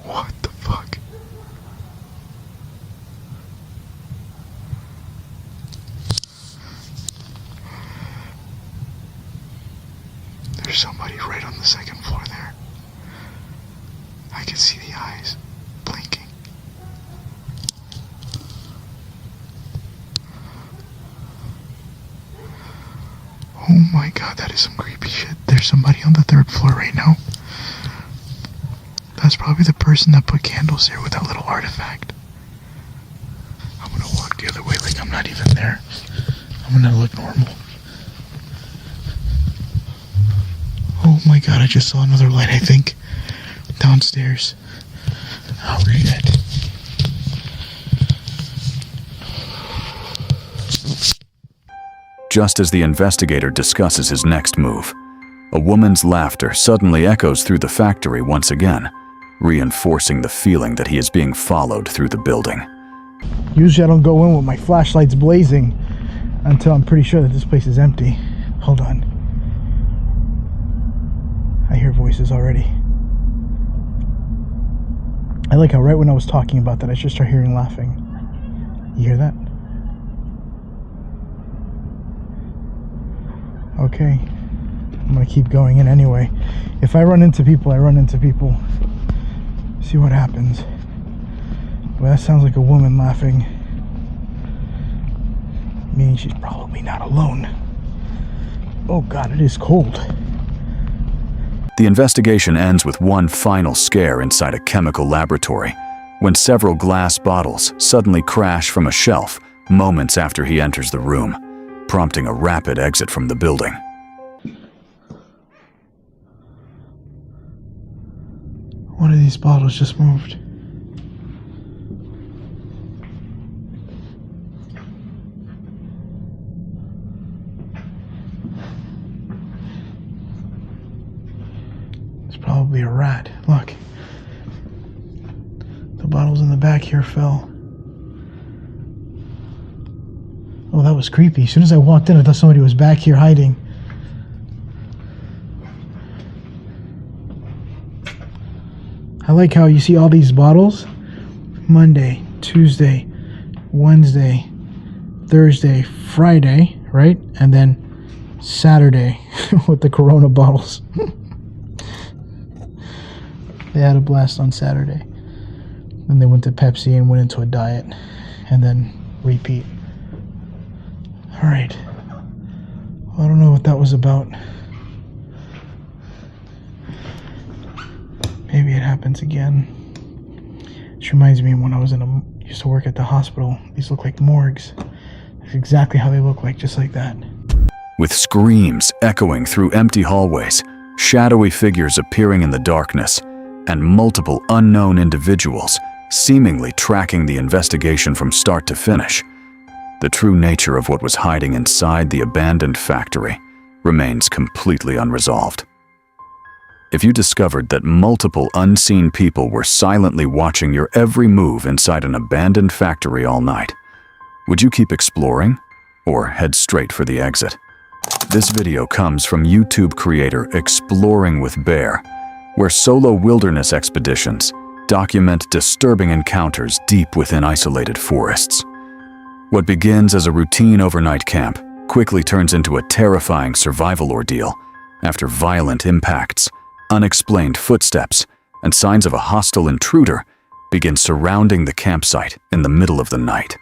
What the fuck? There's somebody right on the second floor there. I can see the eyes blinking. Oh my god, that is some creepy shit. There's somebody on the third floor right now. That's probably the person that put candles there with that little artifact. I'm gonna walk the other way like I'm not even there. I'm gonna look normal. Oh my god, I just saw another light, I think. Downstairs. Oh shit. Just as the investigator discusses his next move, a woman's laughter suddenly echoes through the factory once again, reinforcing the feeling that he is being followed through the building. Usually I don't go in with my flashlights blazing until I'm pretty sure that this place is empty. Hold on. I hear voices already. I like how right when I was talking about that, I just start hearing laughing. You hear that? Okay. I'm gonna keep going in anyway. If I run into people, I run into people. See what happens. Well, that sounds like a woman laughing. Meaning she's probably not alone. Oh God, it is cold. The investigation ends with one final scare inside a chemical laboratory, when several glass bottles suddenly crash from a shelf moments after he enters the room, prompting a rapid exit from the building. One of these bottles just moved. It's probably a rat. Look. The bottles in the back here fell. Oh, that was creepy. As soon as I walked in, I thought somebody was back here hiding. I like how you see all these bottles. Monday, Tuesday, Wednesday, Thursday, Friday, right? And then Saturday with the Corona bottles. They had a blast on Saturday. Then they went to Pepsi and went into a diet. And then repeat. Alright. Well, I don't know what that was about. Maybe it happens again. This reminds me of when I was used to work at the hospital. These look like morgues. That's exactly how they look like, just like that. With screams echoing through empty hallways, shadowy figures appearing in the darkness, and multiple unknown individuals seemingly tracking the investigation from start to finish, the true nature of what was hiding inside the abandoned factory remains completely unresolved. If you discovered that multiple unseen people were silently watching your every move inside an abandoned factory all night, would you keep exploring or head straight for the exit? This video comes from YouTube creator Exploring with Bear, where solo wilderness expeditions document disturbing encounters deep within isolated forests. What begins as a routine overnight camp quickly turns into a terrifying survival ordeal after violent impacts, unexplained footsteps, and signs of a hostile intruder begin surrounding the campsite in the middle of the night.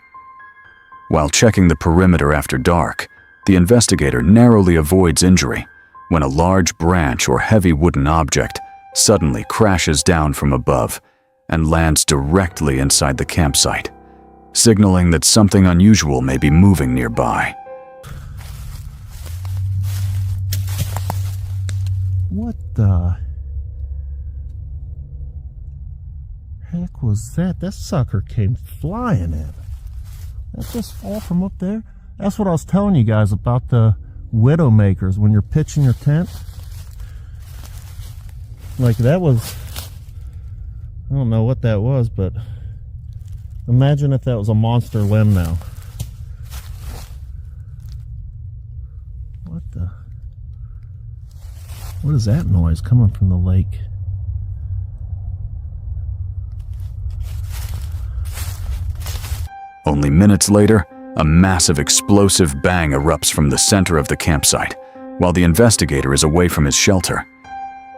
While checking the perimeter after dark, the investigator narrowly avoids injury when a large branch or heavy wooden object suddenly crashes down from above and lands directly inside the campsite, signaling that something unusual may be moving nearby. What the heck was that? That sucker came flying in. That just fall from up there? That's what I was telling you guys about the Widowmakers when you're pitching your tent. Like that was, I don't know what that was, but imagine if that was a monster limb now. What is that noise coming from the lake? Only minutes later, a massive explosive bang erupts from the center of the campsite, while the investigator is away from his shelter.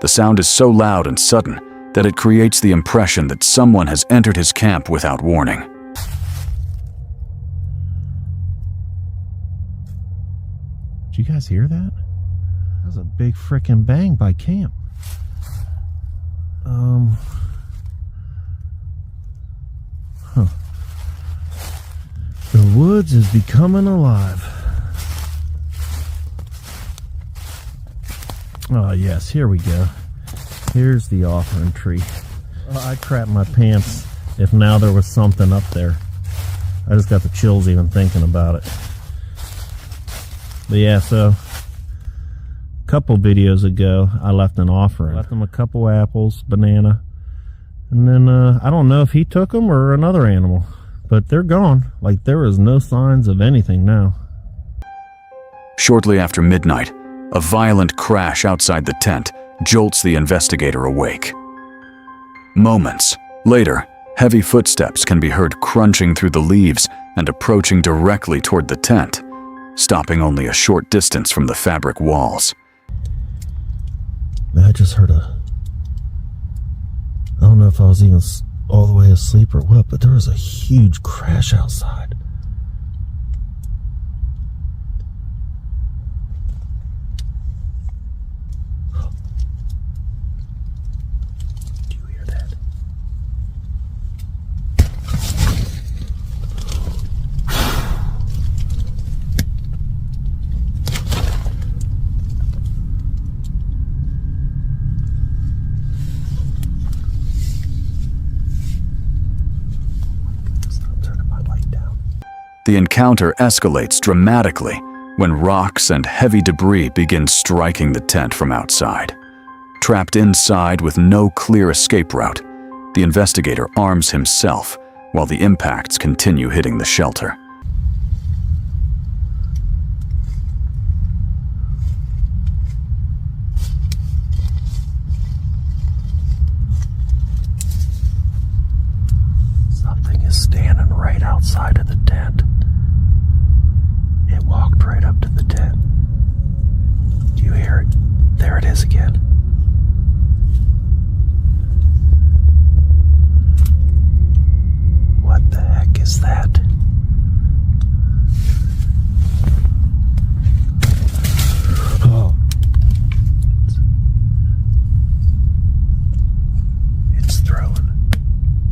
The sound is so loud and sudden that it creates the impression that someone has entered his camp without warning. Did you guys hear that? That was a big frickin' bang by camp. The woods is becoming alive. Oh yes, here we go. Here's the offering tree. I'd crap my pants if now there was something up there. I just got the chills even thinking about it. But yeah, so a couple videos ago, I left an offering. Left him a couple apples, banana, and then I don't know if he took them or another animal, but they're gone. Like, there is no signs of anything now. Shortly after midnight, a violent crash outside the tent jolts the investigator awake. Moments later, heavy footsteps can be heard crunching through the leaves and approaching directly toward the tent, stopping only a short distance from the fabric walls. I just heard I don't know if I was even all the way asleep or what, but there was a huge crash outside. Do you hear that? The encounter escalates dramatically when rocks and heavy debris begin striking the tent from outside. Trapped inside with no clear escape route, the investigator arms himself while the impacts continue hitting the shelter. Something is standing right outside of the tent. It walked right up to the tent. Do you hear it? There it is again. What the heck is that? Oh.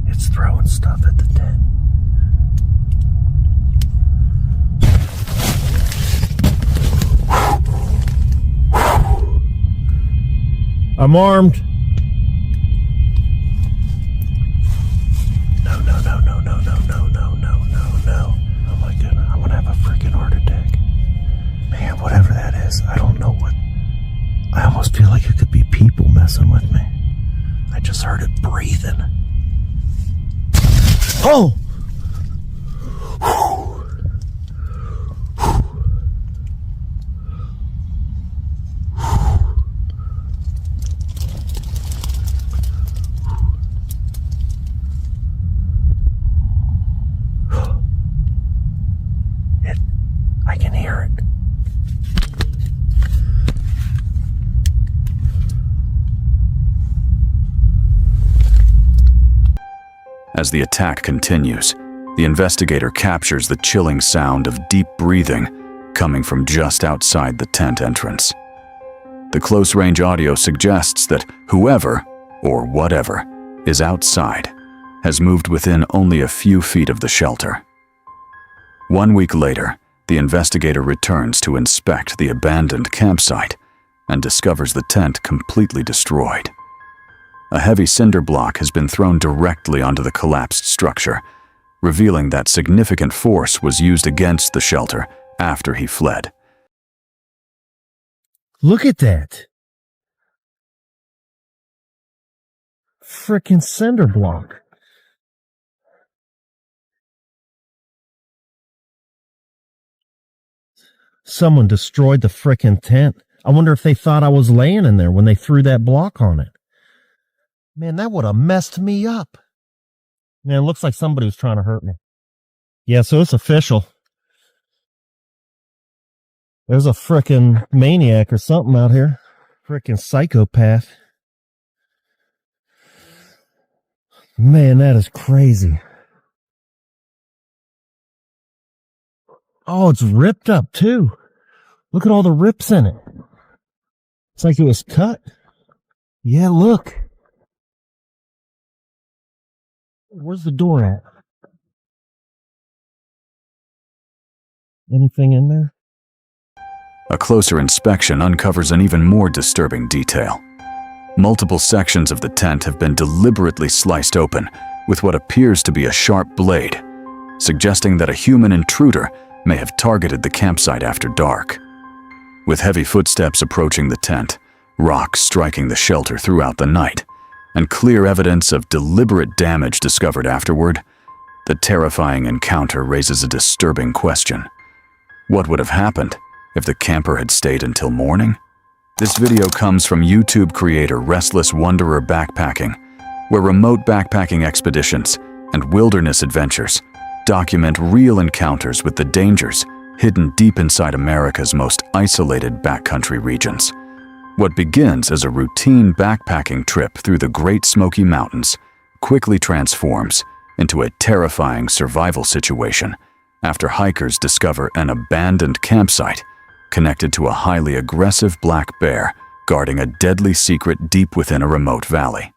It's throwing stuff at the tent. I'm armed. No. Oh my goodness, I'm gonna have a freaking heart attack. Man, whatever that is, I don't know what. I almost feel like it could be people messing with me. I just heard it breathing. Oh! I can hear it. As the attack continues, the investigator captures the chilling sound of deep breathing coming from just outside the tent entrance. The close-range audio suggests that whoever, or whatever, is outside has moved within only a few feet of the shelter. 1 week later, the investigator returns to inspect the abandoned campsite and discovers the tent completely destroyed. A heavy cinder block has been thrown directly onto the collapsed structure, revealing that significant force was used against the shelter after he fled. Look at that. Frickin' cinder block. Someone destroyed the frickin' tent. I wonder if they thought I was laying in there when they threw that block on it. Man, that would have messed me up. Man, it looks like somebody was trying to hurt me. Yeah, so it's official. There's a frickin' maniac or something out here. Frickin' psychopath. Man, that is crazy. Oh, it's ripped up too. Look at all the rips in it. It's like it was cut. Yeah, look. Where's the door at? Anything in there? A closer inspection uncovers an even more disturbing detail. Multiple sections of the tent have been deliberately sliced open with what appears to be a sharp blade, suggesting that a human intruder may have targeted the campsite after dark. with heavy footsteps approaching the tent, rocks striking the shelter throughout the night, and clear evidence of deliberate damage discovered afterward, the terrifying encounter raises a disturbing question. What would have happened if the camper had stayed until morning? This video comes from YouTube creator Restless Wanderer Backpacking, where remote backpacking expeditions and wilderness adventures document real encounters with the dangers hidden deep inside America's most isolated backcountry regions. What begins as a routine backpacking trip through the Great Smoky Mountains quickly transforms into a terrifying survival situation after hikers discover an abandoned campsite connected to a highly aggressive black bear guarding a deadly secret deep within a remote valley.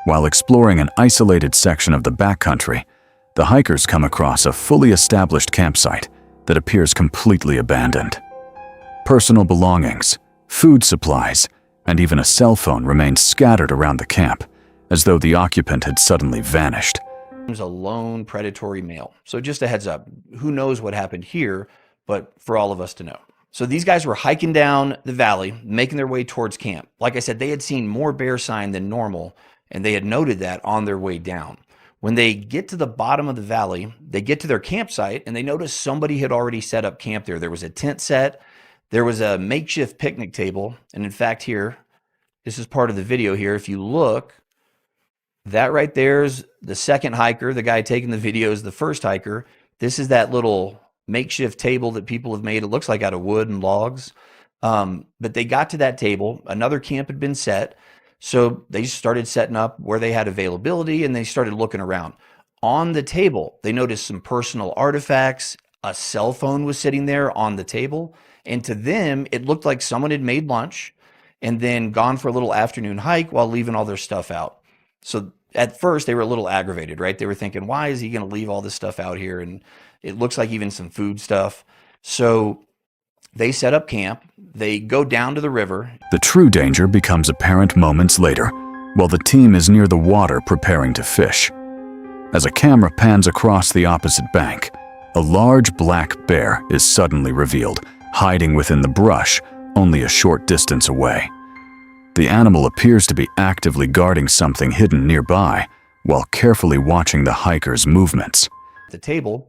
While exploring an isolated section of the backcountry, the hikers come across a fully established campsite that appears completely abandoned. Personal belongings, food supplies, and even a cell phone remain scattered around the camp, as though the occupant had suddenly vanished. There's a lone predatory male. So just a heads up, who knows what happened here, but for all of us to know. So these guys were hiking down the valley, making their way towards camp. Like I said, they had seen more bear sign than normal, and they had noted that on their way down. When they get to the bottom of the valley, they get to their campsite and they notice somebody had already set up camp there. There was a tent set, there was a makeshift picnic table. And in fact here, this is part of the video here. If you look, that right there is the second hiker. The guy taking the video is the first hiker. This is that little makeshift table that people have made. It looks like out of wood and logs. But they got to that table. Another camp had been set. So they started setting up where they had availability and they started looking around. On the table, they noticed some personal artifacts. A cell phone was sitting there on the table. And to them, it looked like someone had made lunch and then gone for a little afternoon hike while leaving all their stuff out. So at first they were a little aggravated, right? They were thinking, why is he going to leave all this stuff out here? And it looks like even some food stuff. So they set up camp. They go down to the river. The true danger becomes apparent moments later, while the team is near the water preparing to fish. As a camera pans across the opposite bank, a large black bear is suddenly revealed, hiding within the brush only a short distance away. The animal appears to be actively guarding something hidden nearby, while carefully watching the hikers' movements. The table,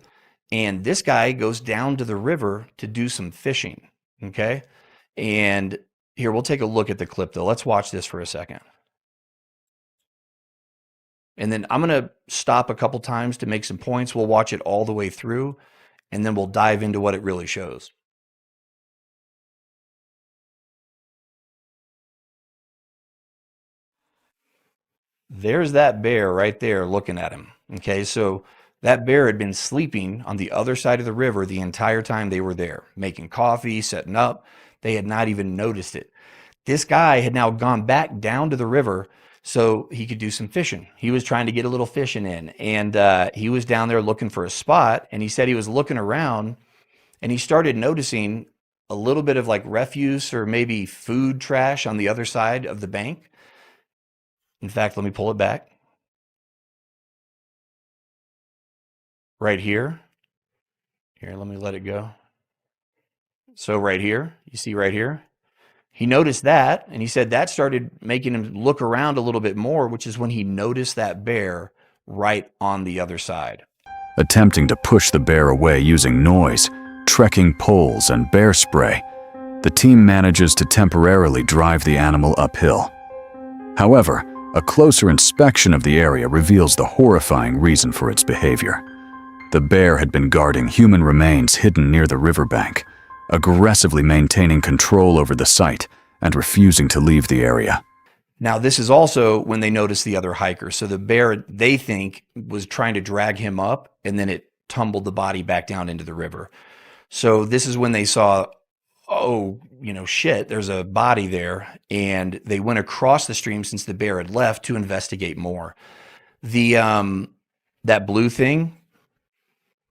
and this guy goes down to the river to do some fishing, okay? And here, we'll take a look at the clip though. Let's watch this for a second. And then I'm going to stop a couple times to make some points. We'll watch it all the way through, and then we'll dive into what it really shows. There's that bear right there looking at him. Okay, so that bear had been sleeping on the other side of the river the entire time they were there, making coffee, setting up. They had not even noticed it. This guy had now gone back down to the river so he could do some fishing. He was trying to get a little fishing in, and he was down there looking for a spot, and he said he was looking around, and he started noticing a little bit of like refuse or maybe food trash on the other side of the bank. In fact, let me pull it back. Right here. Here, let me let it go. So right here, you see right here, he noticed that, and he said that started making him look around a little bit more, which is when he noticed that bear right on the other side. Attempting to push the bear away using noise, trekking poles, and bear spray, the team manages to temporarily drive the animal uphill. However, a closer inspection of the area reveals the horrifying reason for its behavior. The bear had been guarding human remains hidden near the riverbank, aggressively maintaining control over the site and refusing to leave the area. Now, this is also when they noticed the other hiker. So the bear, they think, was trying to drag him up, and then it tumbled the body back down into the river. So this is when they saw, oh, shit, there's a body there. And they went across the stream since the bear had left to investigate more. The that blue thing,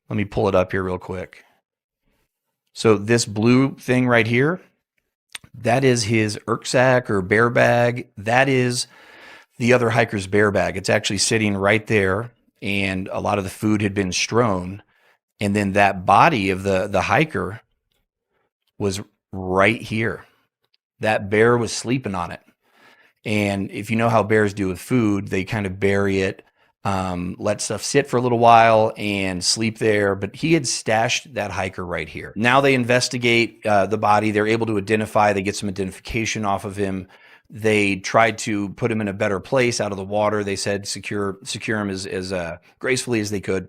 let me pull it up here real quick. So this blue thing right here, that is his rucksack or bear bag. That is the other hiker's bear bag. It's actually sitting right there, and a lot of the food had been strewn. And then that body of the hiker was right here. That bear was sleeping on it. And if you know how bears do with food, they kind of bury it, let stuff sit for a little while and sleep there. But he had stashed that hiker right here. Now they investigate the body. They're able to identify. They get some identification off of him. They tried to put him in a better place out of the water. They said secure him as gracefully as they could.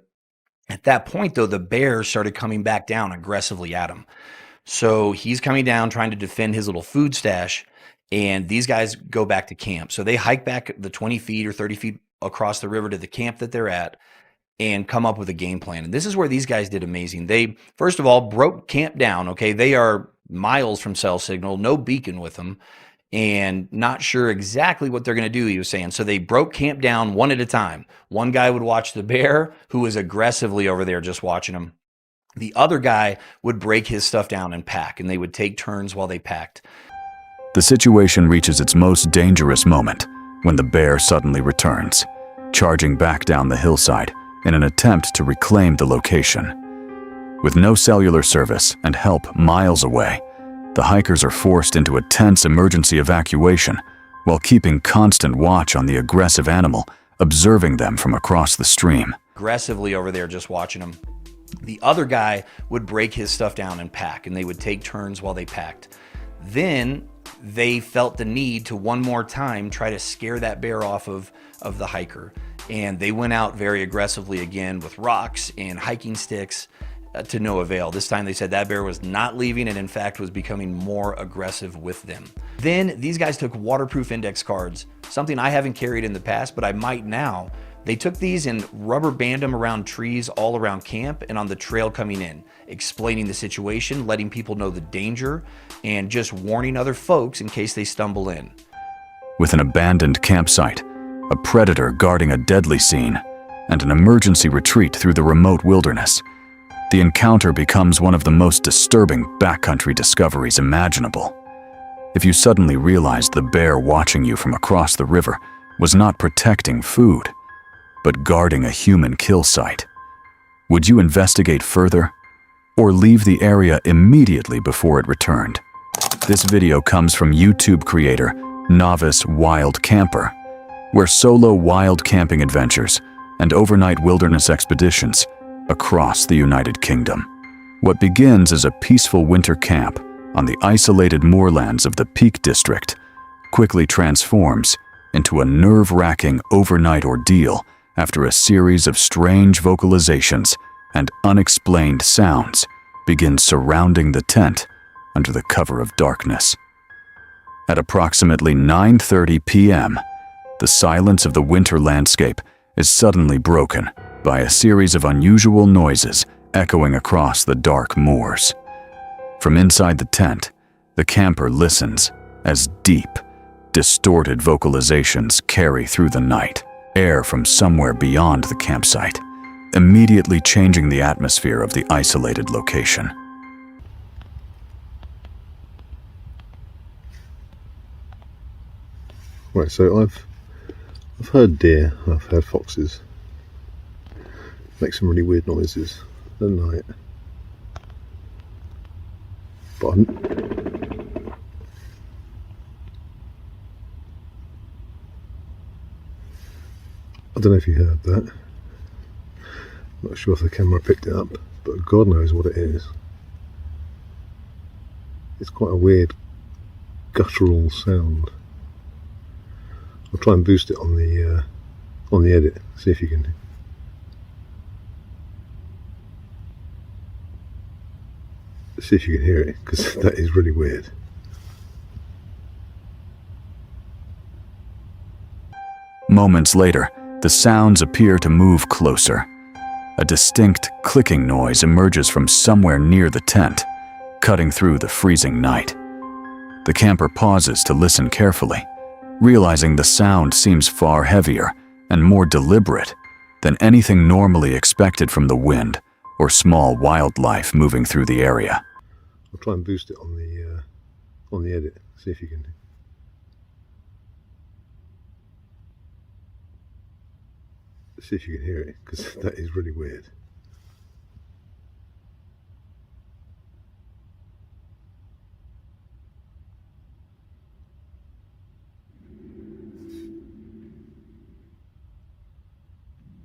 At that point, though, the bear started coming back down aggressively at him. So he's coming down trying to defend his little food stash. And these guys go back to camp. So they hike back the 20 feet or 30 feet across the river to the camp that they're at and come up with a game plan. And this is where these guys did amazing. They, first of all, broke camp down. Okay. They are miles from cell signal, no beacon with them, and not sure exactly what they're going to do, he was saying. So they broke camp down one at a time. One guy would watch the bear, who was aggressively over there just watching him. The other guy would break his stuff down and pack, and they would take turns while they packed. The situation reaches its most dangerous moment when the bear suddenly returns, charging back down the hillside in an attempt to reclaim the location. With no cellular service and help miles away, the hikers are forced into a tense emergency evacuation while keeping constant watch on the aggressive animal, observing them from across the stream. Aggressively over there just watching them. The other guy would break his stuff down and pack, and they would take turns while they packed. Then they felt the need to one more time try to scare that bear off of the hiker. And they went out very aggressively again with rocks and hiking sticks to no avail. This time they said that bear was not leaving and in fact was becoming more aggressive with them. Then these guys took waterproof index cards, something I haven't carried in the past, but I might now. They took these and rubber band them around trees all around camp and on the trail coming in, explaining the situation, letting people know the danger, and just warning other folks in case they stumble in. With an abandoned campsite, a predator guarding a deadly scene, and an emergency retreat through the remote wilderness, the encounter becomes one of the most disturbing backcountry discoveries imaginable. If you suddenly realized the bear watching you from across the river was not protecting food, but guarding a human kill site, would you investigate further or leave the area immediately before it returned? This video comes from YouTube creator Novice Wild Camper, where solo wild camping adventures and overnight wilderness expeditions across the United Kingdom. What begins as a peaceful winter camp on the isolated moorlands of the Peak District quickly transforms into a nerve-wracking overnight ordeal after a series of strange vocalizations and unexplained sounds begin surrounding the tent under the cover of darkness. At approximately 9:30 p.m., the silence of the winter landscape is suddenly broken by a series of unusual noises echoing across the dark moors. From inside the tent, the camper listens as deep, distorted vocalizations carry through the night, air from somewhere beyond the campsite, immediately changing the atmosphere of the isolated location. Right, so I've heard deer, I've heard foxes make some really weird noises at night. But I don't know if you heard that. I'm not sure if the camera picked it up, but God knows what it is. It's quite a weird guttural sound. I'll try and boost it on the edit, see if you can. See if you can hear it, because that is really weird. Moments later, the sounds appear to move closer. A distinct clicking noise emerges from somewhere near the tent, cutting through the freezing night. The camper pauses to listen carefully, realizing the sound seems far heavier and more deliberate than anything normally expected from the wind or small wildlife moving through the area. I'll try and boost it on the edit, see if you can. See if you can hear it, because that is really weird.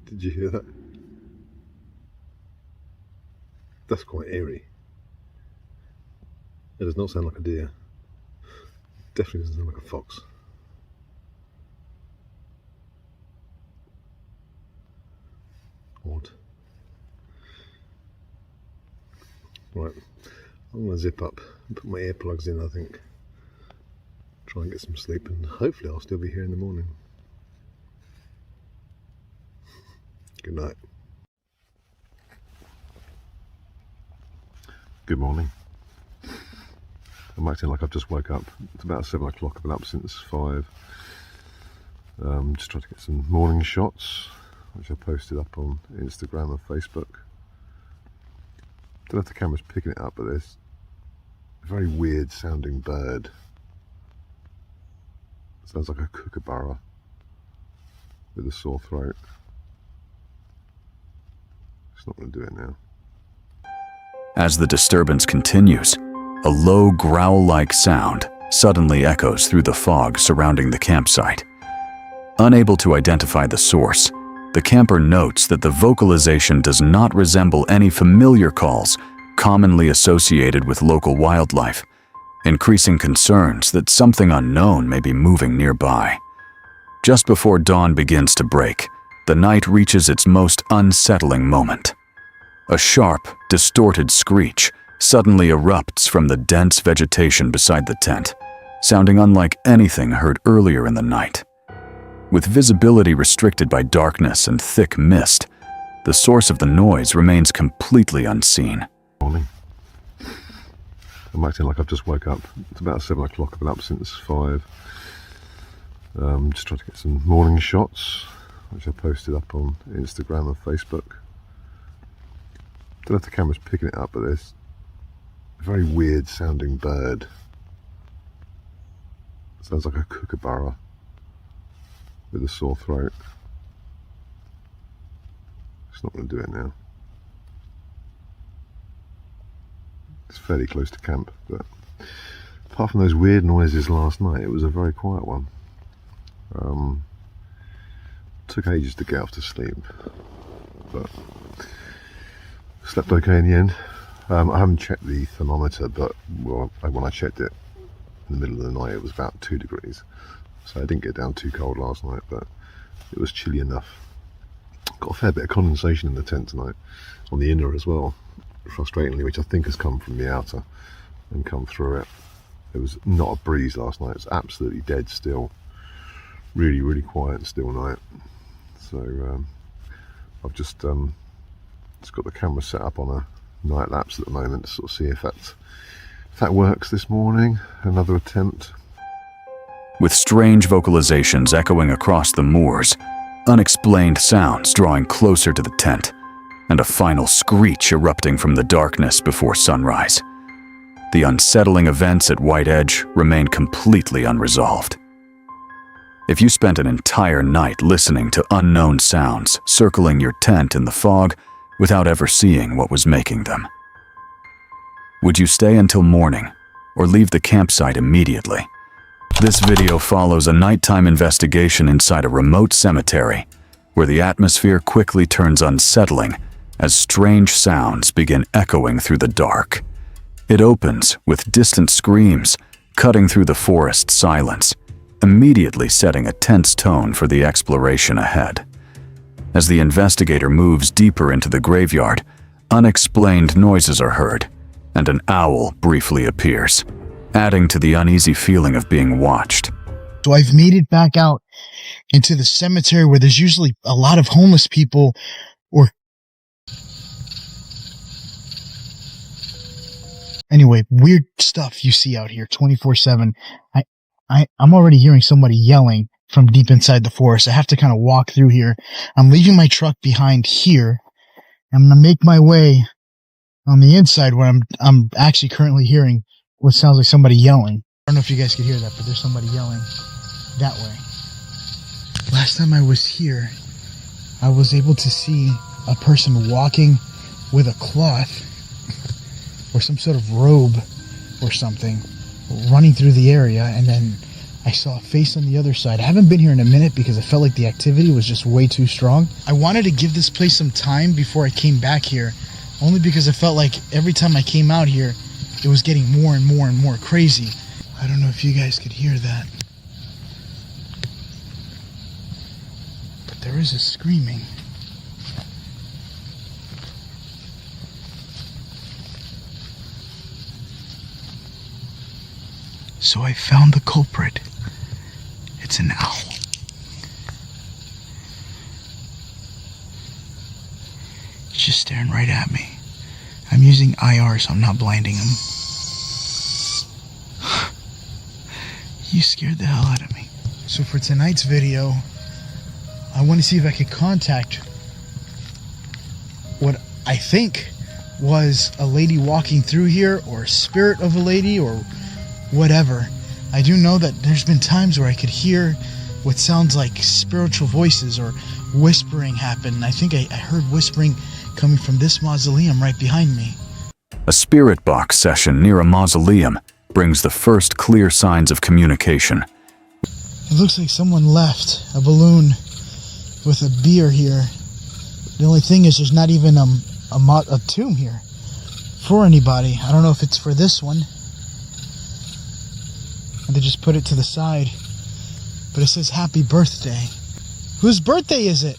Did you hear that? That's quite eerie. It does not sound like a deer. Definitely doesn't sound like a fox. Odd. Right, I'm going to zip up and put my earplugs in, I think. Try and get some sleep, and hopefully I'll still be here in the morning. Good night. Good morning. I'm acting like I've just woke up. It's about 7 o'clock. I've been up since 5. Just trying to get some morning shots, which I posted up on Instagram and Facebook. Don't know if the camera's picking it up, but there's a very weird sounding bird. Sounds like a kookaburra with a sore throat. It's not going to do it now. As the disturbance continues, a low growl-like sound suddenly echoes through the fog surrounding the campsite. Unable to identify the source, the camper notes that the vocalization does not resemble any familiar calls commonly associated with local wildlife, increasing concerns that something unknown may be moving nearby. Just before dawn begins to break, the night reaches its most unsettling moment. A sharp, distorted screech suddenly erupts from the dense vegetation beside the tent, sounding unlike anything heard earlier in the night. With visibility restricted by darkness and thick mist, the source of the noise remains completely unseen. Morning. I'm acting like I've just woke up. It's about 7 o'clock. I've been up since 5. Just trying to get some morning shots, which I posted up on Instagram and Facebook. Don't know if the camera's picking it up, but there's a very weird sounding bird. Sounds like a kookaburra with a sore throat. It's not going to do it now. It's fairly close to camp, but apart from those weird noises last night, it was a very quiet one. Took ages to get off to sleep, but slept okay in the end. I haven't checked the thermometer, but when I checked it in the middle of the night, it was about 2 degrees. So I didn't get down too cold last night, but it was chilly enough. Got a fair bit of condensation in the tent tonight, on the inner as well, frustratingly, which I think has come from the outer and come through it. There was not a breeze last night. It was absolutely dead still. Really, really quiet and still night. So I've just got the camera set up on a night lapse at the moment to sort of see if that works this morning. Another attempt. With strange vocalizations echoing across the moors, unexplained sounds drawing closer to the tent, and a final screech erupting from the darkness before sunrise. The unsettling events at White Edge remain completely unresolved. If you spent an entire night listening to unknown sounds circling your tent in the fog without ever seeing what was making them, would you stay until morning or leave the campsite immediately? This video follows a nighttime investigation inside a remote cemetery where the atmosphere quickly turns unsettling as strange sounds begin echoing through the dark. It opens with distant screams cutting through the forest silence, immediately setting a tense tone for the exploration ahead. As the investigator moves deeper into the graveyard, unexplained noises are heard, and an owl briefly appears, adding to the uneasy feeling of being watched. So I've made it back out into the cemetery where there's usually a lot of homeless people or anyway, weird stuff you see out here 24/7. I'm already hearing somebody yelling from deep inside the forest. I have to kind of walk through here. I'm leaving my truck behind here. I'm going to make my way on the inside where I'm actually currently hearing what sounds like somebody yelling. I don't know if you guys could hear that, but there's somebody yelling that way. Last time I was here, I was able to see a person walking with a cloth or some sort of robe or something running through the area, and then I saw a face on the other side. I haven't been here in a minute because I felt like the activity was just way too strong. I wanted to give this place some time before I came back here, only because I felt like every time I came out here, it was getting more and more and more crazy. I don't know if you guys could hear that. But there is a screaming. So I found the culprit. It's an owl. It's just staring right at me. I'm using IR, so I'm not blinding him. You scared the hell out of me. So for tonight's video, I want to see if I could contact what I think was a lady walking through here, or a spirit of a lady, or whatever. I do know that there's been times where I could hear what sounds like spiritual voices or whispering happen. I think I heard whispering coming from this mausoleum right behind me. A spirit box session near a mausoleum brings the first clear signs of communication. It looks like someone left a balloon with a beer here. The only thing is there's not even a tomb here for anybody. I don't know if it's for this one. And they just put it to the side. But it says happy birthday. Whose birthday is it?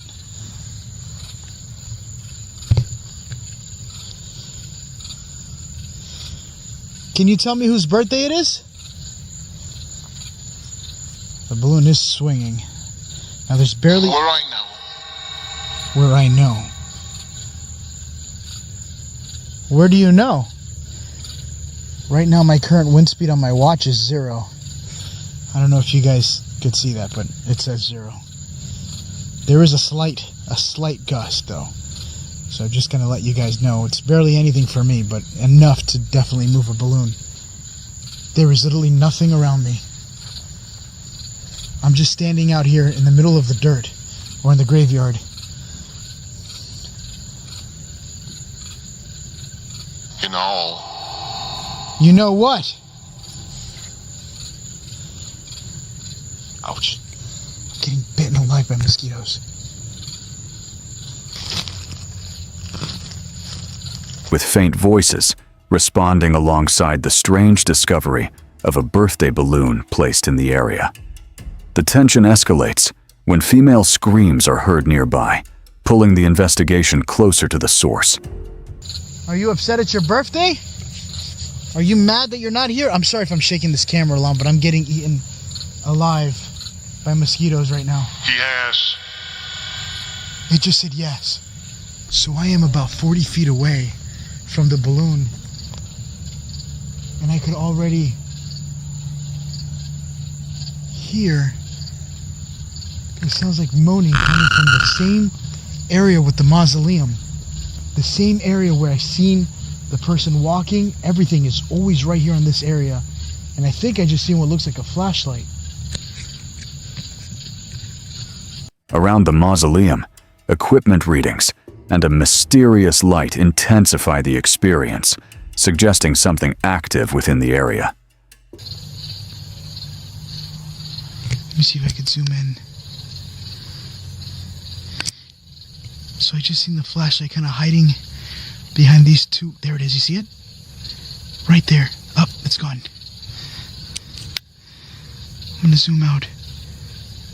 Can you tell me whose birthday it is? The balloon is swinging. Now there's barely... Where I know. Where I know. Where do you know? Right now my current wind speed on my watch is 0. I don't know if you guys could see that, but it says 0. There is a slight gust though. So I'm just going to let you guys know. It's barely anything for me, but enough to definitely move a balloon. There is literally nothing around me. I'm just standing out here in the middle of the dirt, or in the graveyard. You know. You know what? Ouch. I'm getting bitten alive by mosquitoes. With faint voices responding alongside the strange discovery of a birthday balloon placed in the area. The tension escalates when female screams are heard nearby, pulling the investigation closer to the source. Are you upset it's your birthday? Are you mad that you're not here? I'm sorry if I'm shaking this camera along, but I'm getting eaten alive by mosquitoes right now. Yes. It just said yes. So I am about 40 feet away from the balloon, and I could already hear, it sounds like moaning coming from the same area with the mausoleum, the same area where I seen the person walking. Everything is always right here in this area, and I think I just seen what looks like a flashlight. Around the mausoleum, equipment readings and a mysterious light intensify the experience, suggesting something active within the area. Let me see if I can zoom in. So I just seen the flashlight kind of hiding behind these two. There it is, you see it? Right there. Up, it's gone. I'm gonna zoom out.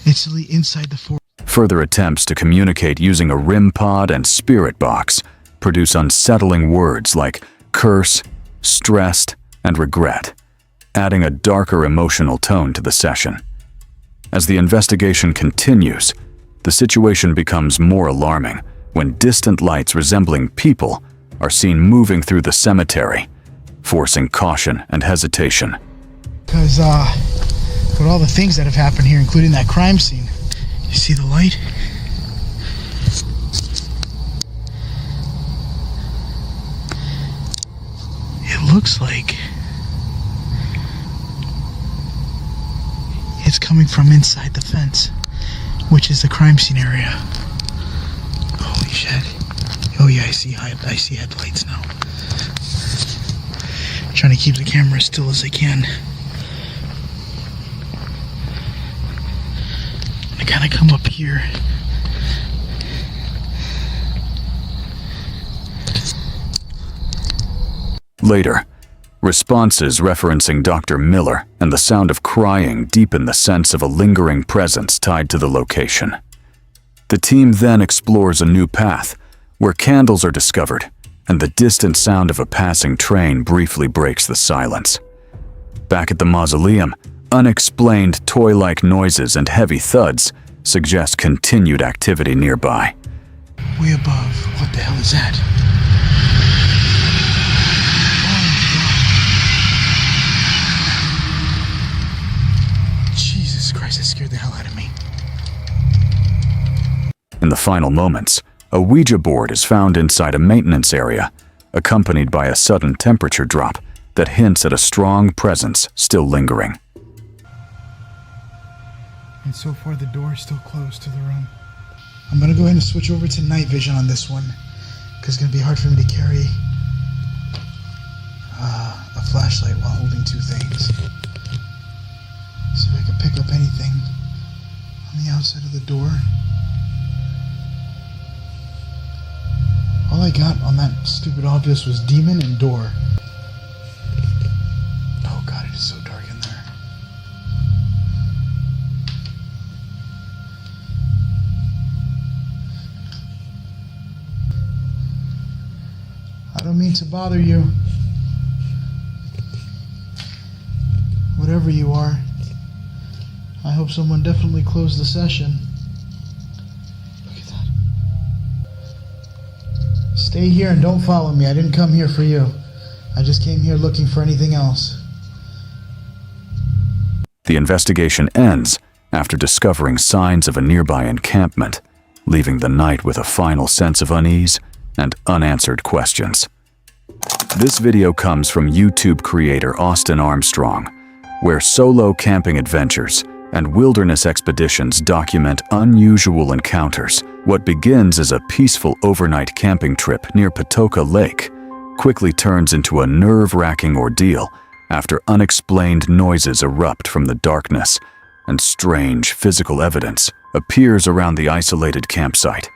It's really inside the forest. Further attempts to communicate using a RIM pod and spirit box produce unsettling words like curse, stressed, and regret, adding a darker emotional tone to the session. As the investigation continues, the situation becomes more alarming when distant lights resembling people are seen moving through the cemetery, forcing caution and hesitation. Because, with all the things that have happened here, including that crime scene, you see the light? It looks like it's coming from inside the fence, which is the crime scene area. Holy shit. Oh yeah, I see headlights now. I'm trying to keep the camera as still as I can. gotta come up here. Later, responses referencing Dr. Miller and the sound of crying deepen the sense of a lingering presence tied to the location. The team then explores a new path, where candles are discovered, and the distant sound of a passing train briefly breaks the silence. Back at the mausoleum, unexplained toy-like noises and heavy thuds suggest continued activity nearby. Way above. What the hell is that? Jesus Christ, that scared the hell out of me. In the final moments, a Ouija board is found inside a maintenance area, accompanied by a sudden temperature drop that hints at a strong presence still lingering. And so far the door is still closed to the room. I'm gonna go ahead and switch over to night vision on this one, because it's gonna be hard for me to carry a flashlight while holding two things. See if I can pick up anything on the outside of the door. All I got on that stupid obvious was demon and door. Oh God, it is so dark in there. I don't mean to bother you. Whatever you are, I hope someone definitely closed the session. Look at that. Stay here and don't follow me. I didn't come here for you. I just came here looking for anything else. The investigation ends after discovering signs of a nearby encampment, leaving the night with a final sense of unease and unanswered questions. This video comes from YouTube creator Austin Armstrong, where solo camping adventures and wilderness expeditions document unusual encounters. What begins as a peaceful overnight camping trip near Patoka Lake quickly turns into a nerve-wracking ordeal after unexplained noises erupt from the darkness and strange physical evidence appears around the isolated campsite.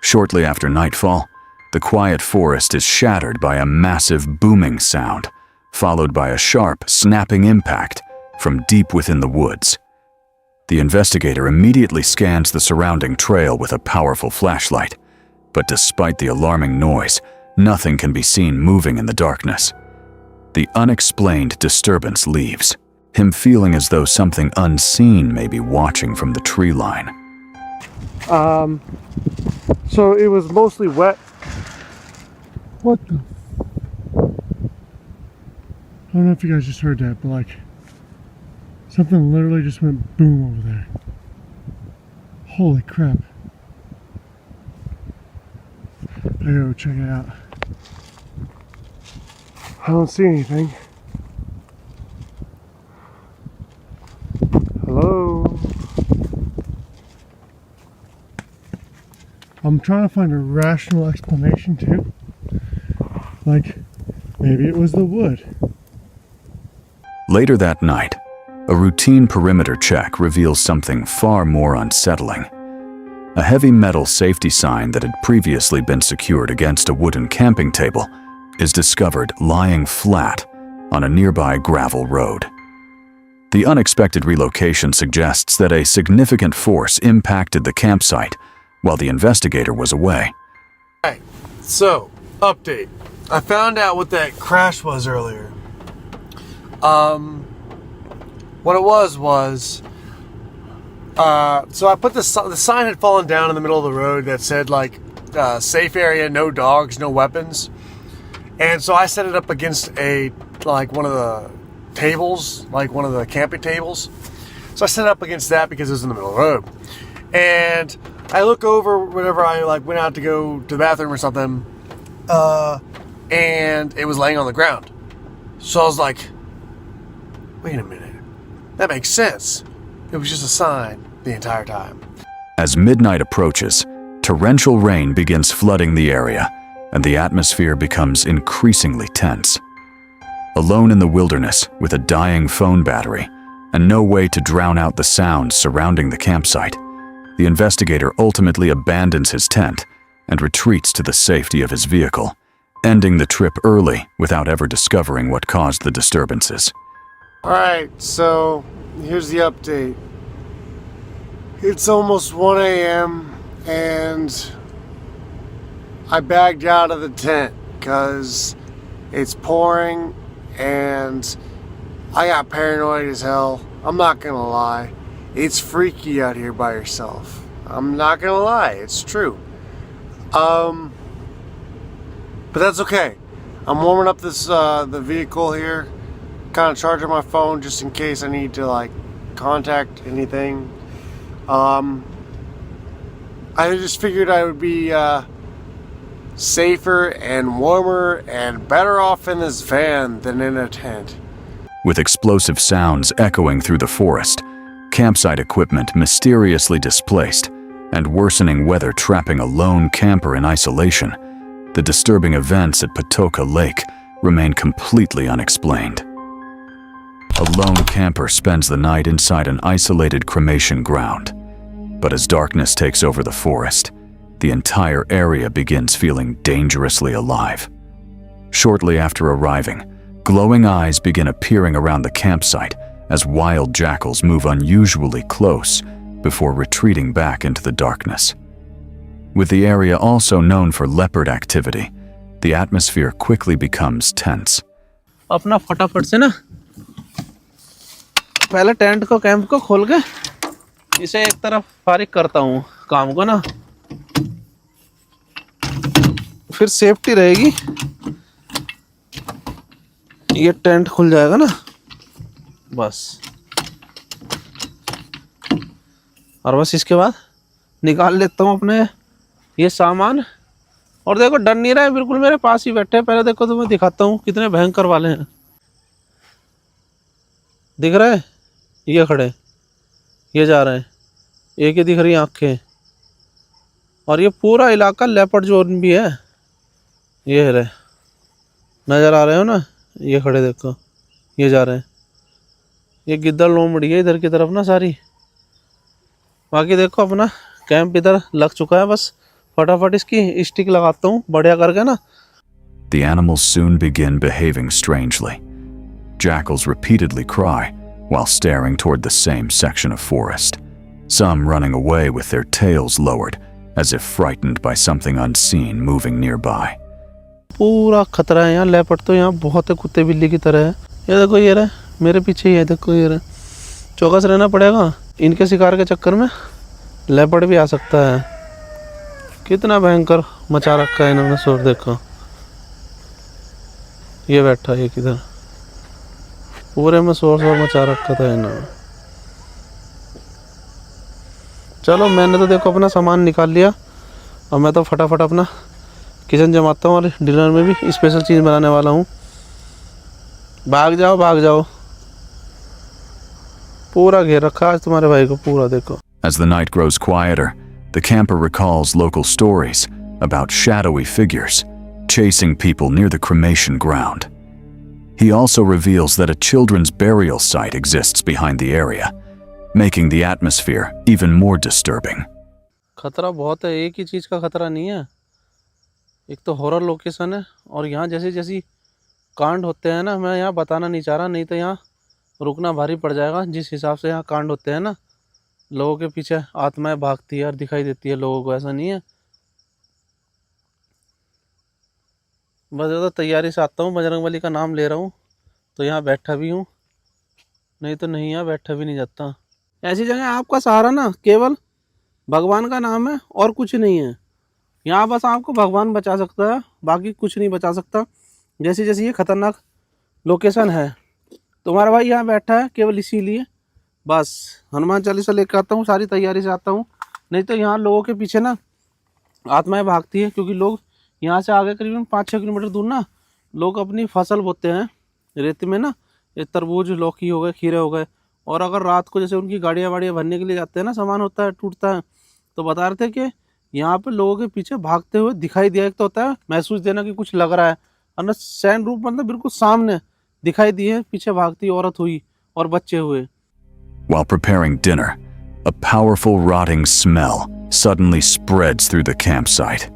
Shortly after nightfall, the quiet forest is shattered by a massive booming sound, followed by a sharp, snapping impact from deep within the woods. The investigator immediately scans the surrounding trail with a powerful flashlight, but despite the alarming noise, nothing can be seen moving in the darkness. The unexplained disturbance leaves, him feeling as though something unseen may be watching from the tree line. So it was mostly wet. What the? I don't know if you guys just heard that, but like something literally just went boom over there. Holy crap. I gotta go check it out. I don't see anything. Hello? I'm trying to find a rational explanation too. Like, maybe it was the wood. Later that night, a routine perimeter check reveals something far more unsettling. A heavy metal safety sign that had previously been secured against a wooden camping table is discovered lying flat on a nearby gravel road. The unexpected relocation suggests that a significant force impacted the campsite while the investigator was away. Alright, so, update. I found out what that crash was earlier. What it was, so I put the sign had fallen down in the middle of the road that said like, safe area, no dogs, no weapons. And so I set it up against one of the tables, like one of the camping tables. So I set it up against that because it was in the middle of the road. And I look over whenever I went out to go to the bathroom or something, and it was laying on the ground. So I was like, wait a minute, that makes sense. It was just a sign the entire time. As midnight approaches, torrential rain begins flooding the area, and the atmosphere becomes increasingly tense. Alone in the wilderness with a dying phone battery, and no way to drown out the sounds surrounding the campsite. The investigator ultimately abandons his tent and retreats to the safety of his vehicle, ending the trip early without ever discovering what caused the disturbances. Alright, so here's the update. It's almost 1 a.m. and I bagged out of the tent because it's pouring and I got paranoid as hell. I'm not gonna lie. It's freaky out here by yourself. I'm not gonna lie, it's true. But that's okay. I'm warming up this the vehicle here, kind of charging my phone just in case I need to like contact anything. I just figured I would be safer and warmer and better off in this van than in a tent. With explosive sounds echoing through the forest, campsite equipment mysteriously displaced, and worsening weather trapping a lone camper in isolation, the disturbing events at Patoka Lake remain completely unexplained. A lone camper spends the night inside an isolated cremation ground. But as darkness takes over the forest, the entire area begins feeling dangerously alive. Shortly after arriving, glowing eyes begin appearing around the campsite as wild jackals move unusually close before retreating back into the darkness. With the area also known for leopard activity, the atmosphere quickly becomes tense. अपना फटाफट से ना पहले tent को camp को खोल के इसे एक तरफ फारिग करता हूँ काम को ना, फिर सेफ्टी रहेगी। ये टेंट खुल जाएगा ना बस, और बस इसके बाद निकाल लेता हूँ अपने ये सामान। और देखो डर नहीं रहा है, बिल्कुल मेरे पास ही बैठे हैं। पहले देखो तो मैं दिखाता हूँ कितने भयंकर वाले हैं। दिख रहा है, ये खड़े, ये जा रहे हैं, एक ही दिख रही आंखें। और ये पूरा इलाका लेपर्ड जोन भी है। ये रहे, नज़र आ रहे हो ना, ये खड़े देखो, ये जा रहे हैं। ये गिद्दड़ लोमड़ी है इधर की तरफ ना सारी। बाकी देखो अपना कैंप इधर लग चुका है, बस फटाफट इसकी स्टिक लगाता हूँ बढ़िया करके ना। The animals soon begin behaving strangely. Jackals repeatedly cry while staring toward the same section of forest, some running away with their tails lowered as if frightened by something unseen moving nearby. पूरा खतरा है यहाँ, leopard तो यहाँ बहुत है, कुत्ते बिल्ली की तरह है। ये देखो, ये रहे मेरे पीछे ही है, देखो ये रहे। चौकस रहना पड़ेगा, इनके शिकार के चक्कर में लेपर्ड भी आ सकता है। कितना भयंकर मचा रखा है इन्होंने शोर, देखो ये बैठा है किधर, पूरे में शोर मचा रखा था इन्होंने। चलो मैंने तो देखो अपना सामान निकाल लिया, और मैं तो फटाफट अपना किचन जमाता हूँ, और डिनर में भी स्पेशल चीज़ बनाने वाला हूँ। भाग जाओ भाग जाओ, पूरा घेर रखा आज तुम्हारे भाई को पूरा, देखो। As the night grows quieter, the camper recalls local stories about shadowy figures chasing people near the cremation ground. He also reveals that a children's burial site exists behind the area, making the atmosphere even more disturbing. खतरा बहुत है, एक ही चीज़ का खतरा नहीं है। एक तो हॉरर लोकेशन है, और यहाँ जैसे जैसी कांड होते हैं ना, मैं यहाँ बताना नहीं चाह रहा, नहीं तो यहाँ रुकना भारी पड़ जाएगा। जिस हिसाब से यहाँ कांड होते हैं ना, लोगों के पीछे आत्माएं भागती है और दिखाई देती है लोगों को, ऐसा नहीं है। बस ज़्यादा तैयारी से आता हूँ, बजरंगबली का नाम ले रहा हूँ, तो यहाँ बैठा भी हूँ, नहीं तो नहीं यहाँ बैठा भी नहीं जाता। ऐसी जगह आपका सहारा ना केवल भगवान का नाम है और कुछ नहीं है। यहाँ बस आपको भगवान बचा सकता है, बाकी कुछ नहीं बचा सकता। जैसी जैसी ये खतरनाक लोकेशन है, तुम्हारा भाई यहाँ बैठा है केवल इसीलिए। बस हनुमान चालीसा लेकर आता हूँ, सारी तैयारी से आता हूँ, नहीं तो यहाँ लोगों के पीछे ना आत्माएं भागती है। क्योंकि लोग यहाँ से आगे करीबन 5-6 किलोमीटर दूर ना लोग अपनी फसल बोते हैं रेत में ना, ये तरबूज, लौकी हो गए, खीरे हो गए। और अगर रात को जैसे उनकी गाड़ियाँ वाड़ियाँ भरने के लिए जाते हैं ना, सामान होता है टूटता है, तो बता रहे थे कि यहाँ पे लोगों के पीछे भागते हुए दिखाई दिया। एक तो होता है महसूस देना कि कुछ लग रहा है, और ना सैंड रूप मतलब बिल्कुल सामने दिखाई दिए पीछे भागती औरत हुई और बच्चे हुए। While preparing dinner, a powerful rotting smell suddenly spreads through the campsite.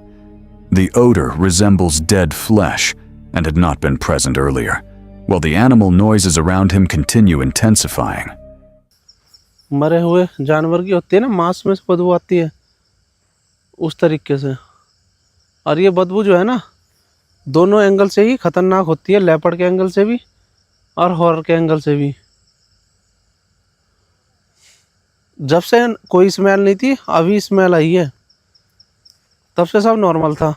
The odor resembles dead flesh and had not been present earlier, while the animal noises around him continue intensifying. मरे हुए जानवर की होती है ना, मांस में से बदबू आती है उस तरीके से। और ये बदबू जो है ना, दोनों एंगल से ही खतरनाक होती है, लेपर्ड के एंगल से भी और हॉरर के एंगल से भी। जब से कोई स्मेल नहीं थी, अभी स्मेल आई है, तब से सब नॉर्मल था।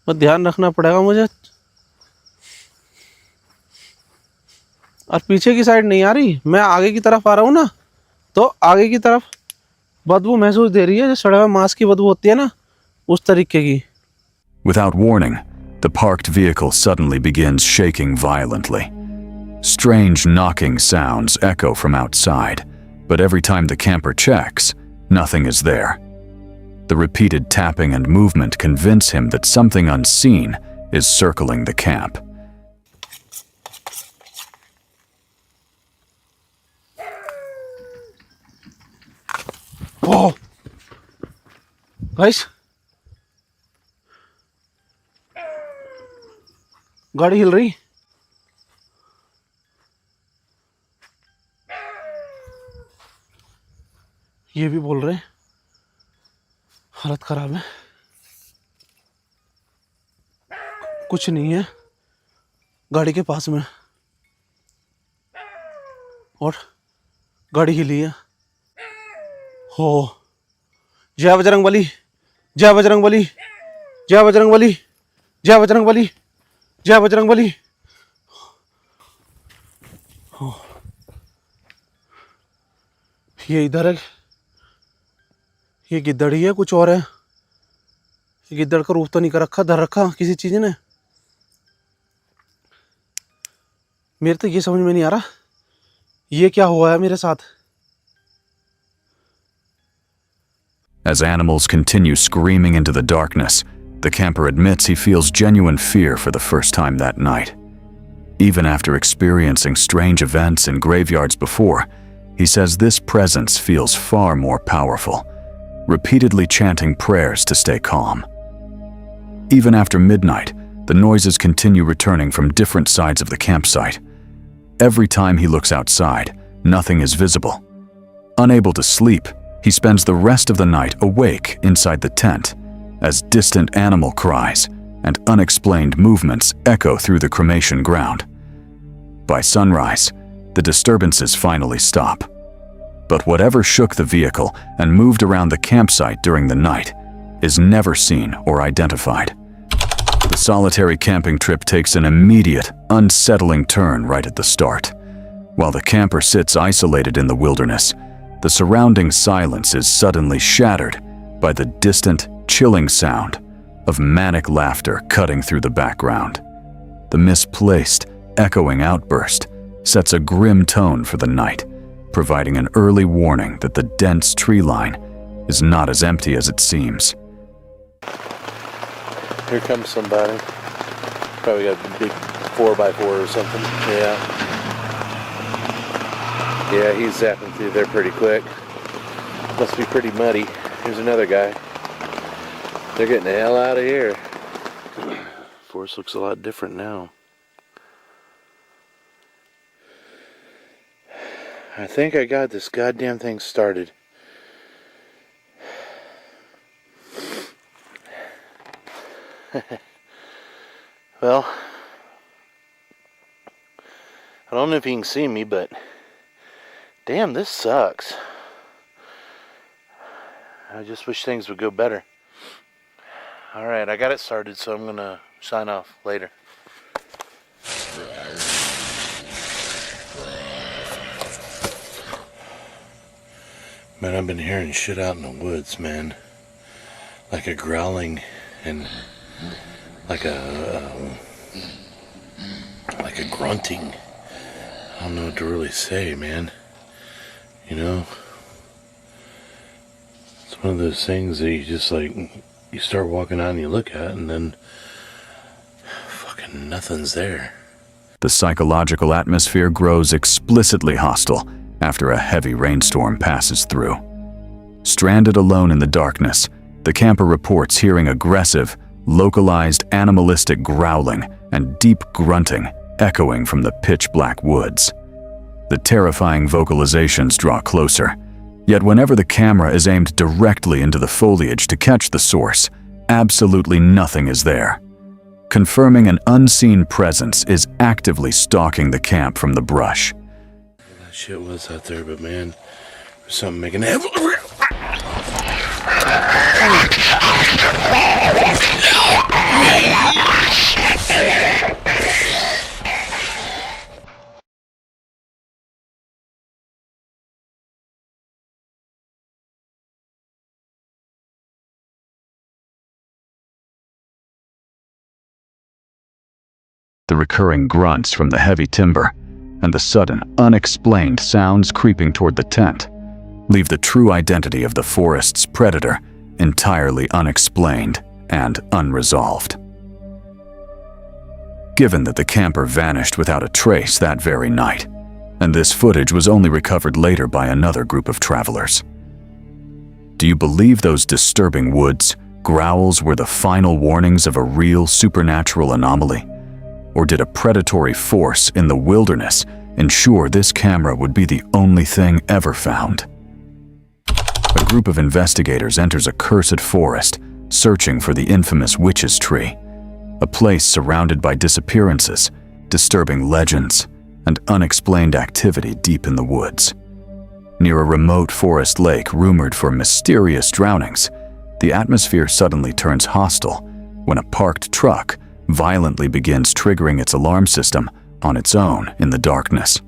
तो ध्यान रखना पड़ेगा मुझे। और पीछे की साइड नहीं आ रही, मैं आगे की तरफ आ रहा हूँ ना, तो आगे की तरफ बदबू महसूस दे रही है, जो सड़े हुए मांस की बदबू होती है ना, उस तरीके की। Without warning, the parked vehicle suddenly begins shaking violently. Strange knocking sounds echo from outside, but every time the camper checks, nothing is there. The repeated tapping and movement convince him that something unseen is circling the camp. Whoa! Guys, गाड़ी हिल रही। ये भी बोल रहे हैं हालत खराब है। कुछ नहीं है गाड़ी के पास में, और गाड़ी हिली है। हो, जय बजरंग बली, जय बजरंग बली, जय बजरंग बली, जय बजरंग बली, जय बजरंग बली। ये इधर है, ये गिद्दड़ ही है, कुछ और है। गिद्दड़ का रूप तो नहीं कर रखा, धर रखा किसी चीज ने। मेरे तो ये समझ में नहीं आ रहा ये क्या हुआ है मेरे साथ। As animals continue screaming into the darkness, the camper admits he feels genuine fear for the first time that night. Even after experiencing strange events in graveyards before, he says this presence feels far more powerful, repeatedly chanting prayers to stay calm. Even after midnight, the noises continue returning from different sides of the campsite. Every time he looks outside, nothing is visible. Unable to sleep, he spends the rest of the night awake inside the tent, as distant animal cries and unexplained movements echo through the cremation ground. By sunrise, the disturbances finally stop. But whatever shook the vehicle and moved around the campsite during the night is never seen or identified. The solitary camping trip takes an immediate, unsettling turn right at the start. While the camper sits isolated in the wilderness, the surrounding silence is suddenly shattered by the distant, chilling sound of manic laughter cutting through the background. The misplaced, echoing outburst sets a grim tone for the night, providing an early warning that the dense tree line is not as empty as it seems. Here comes somebody. Probably got a big 4x4 or something. Yeah. Yeah, he's zapping through there pretty quick. Must be pretty muddy. Here's another guy. They're getting the hell out of here. Forest looks a lot different now. I think I got this goddamn thing started. Well, I don't know if you can see me, but damn, this sucks. I just wish things would go better. Alright, I got it started, so I'm gonna sign off later. Man, I've been hearing shit out in the woods, man. Like a growling and like a grunting. I don't know what to really say, man. You know, it's one of those things that you just like, you start walking on and you look at it, and then fucking nothing's there. The psychological atmosphere grows explicitly hostile after a heavy rainstorm passes through. Stranded alone in the darkness, the camper reports hearing aggressive, localized animalistic growling and deep grunting echoing from the pitch-black woods. The terrifying vocalizations draw closer, yet whenever the camera is aimed directly into the foliage to catch the source, absolutely nothing is there, confirming an unseen presence is actively stalking the camp from the brush. That shit was out there, but man, there's something making that. The recurring grunts from the heavy timber and the sudden, unexplained sounds creeping toward the tent leave the true identity of the forest's predator entirely unexplained and unresolved. Given that the camper vanished without a trace that very night, and this footage was only recovered later by another group of travelers, do you believe those disturbing woods growls were the final warnings of a real supernatural anomaly? Or did a predatory force in the wilderness ensure this camera would be the only thing ever found? A group of investigators enters a cursed forest, searching for the infamous Witch's Tree, a place surrounded by disappearances, disturbing legends, and unexplained activity deep in the woods. Near a remote forest lake rumored for mysterious drownings, the atmosphere suddenly turns hostile when a parked truck violently begins triggering its alarm system on its own in the darkness.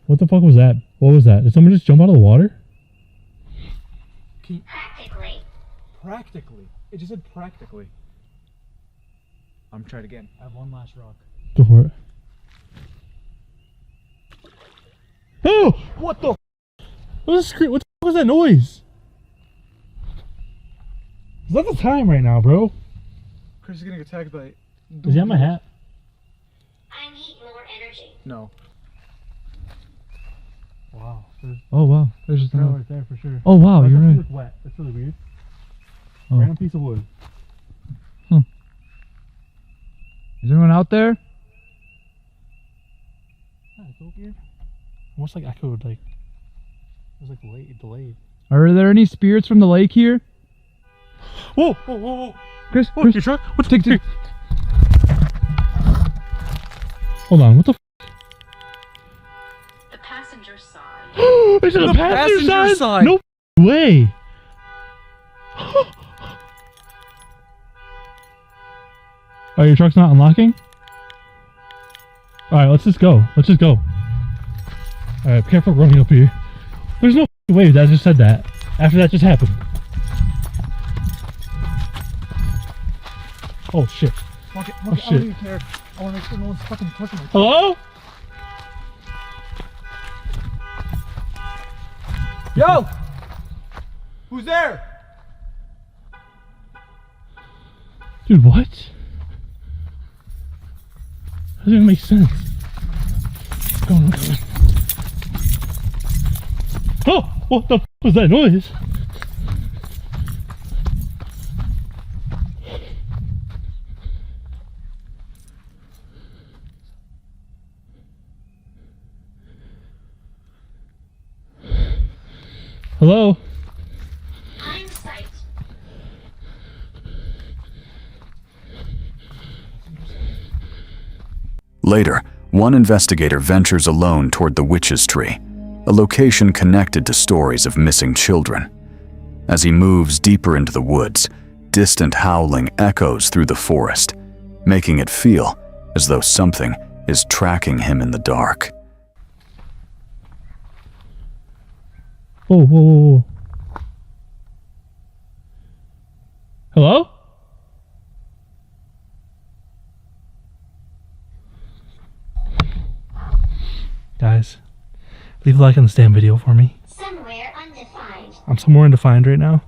What the fuck was that? What was that? Did someone just jump out of the water? Practically. Practically. It just said practically. I'm gonna try it again. I have one last rock. Go for it. Oh! What the? What the fuck was that noise? Is that the time right now, bro? Chris is getting attacked by... Is he on my hat? I'm heat more energy. No. Wow. Oh wow. There's just another right there for sure. Oh wow, you're right. Look wet. That's really weird. Oh. Random piece of wood. Huh. Is anyone out there? Yeah, it's over here. Almost like echoed, like it was like delayed. Are there any spirits from the lake here? Whoa, whoa, whoa, whoa. Chris, your truck? What the Hold on, what the The passenger side. It's on the passenger side? No way. Alright, your truck's not unlocking? Alright, let's just go. Alright, careful running up here. There's no way that just said that. After that just happened. Oh shit. Walk it, Oh shit. I don't even care. I want to make sure no one's fucking touching me. Hello? Yo! Who's there? Dude, what? That doesn't make sense. What's going on? Oh! What the f was that noise? Hello? Hindsight. Later, one investigator ventures alone toward the Witch's Tree, a location connected to stories of missing children. As he moves deeper into the woods, distant howling echoes through the forest, making it feel as though something is tracking him in the dark. Whoa, whoa, whoa, whoa. Hello? Guys, leave a like on the stand video for me. Somewhere I'm somewhere in Defiant right now.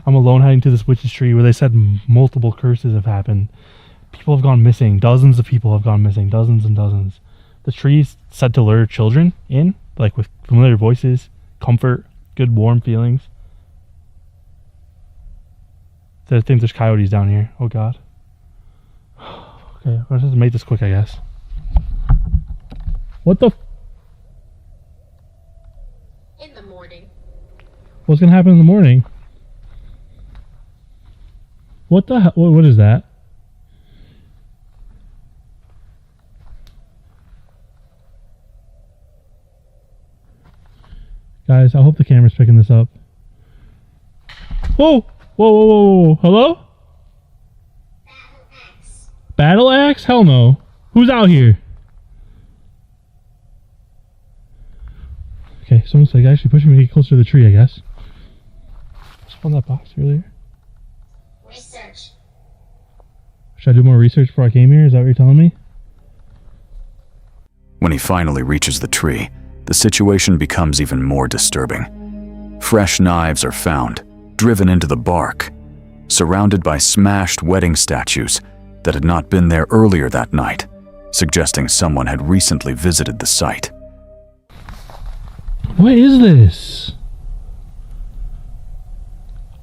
I'm alone heading to this witch's tree where they said multiple curses have happened. People have gone missing. Dozens of people have gone missing. Dozens and dozens. The tree's said to lure children in, like with familiar voices, comfort, good warm feelings. I think there's coyotes down here. Oh god. Okay, let's just make this quick, I guess. What the? In the morning. What's gonna happen in the morning? What the hell? What is that? Guys, I hope the camera's picking this up. Whoa! Whoa, whoa, whoa, whoa, whoa. Hello? Battle axe? Hell no. Who's out here? Okay, someone's like actually pushing me to get closer to the tree, I guess. I found that box earlier. Research. Should I do more research before I came here? Is that what you're telling me? When he finally reaches the tree, the situation becomes even more disturbing. Fresh knives are found, driven into the bark, surrounded by smashed wedding statues that had not been there earlier that night, suggesting someone had recently visited the site. What is this?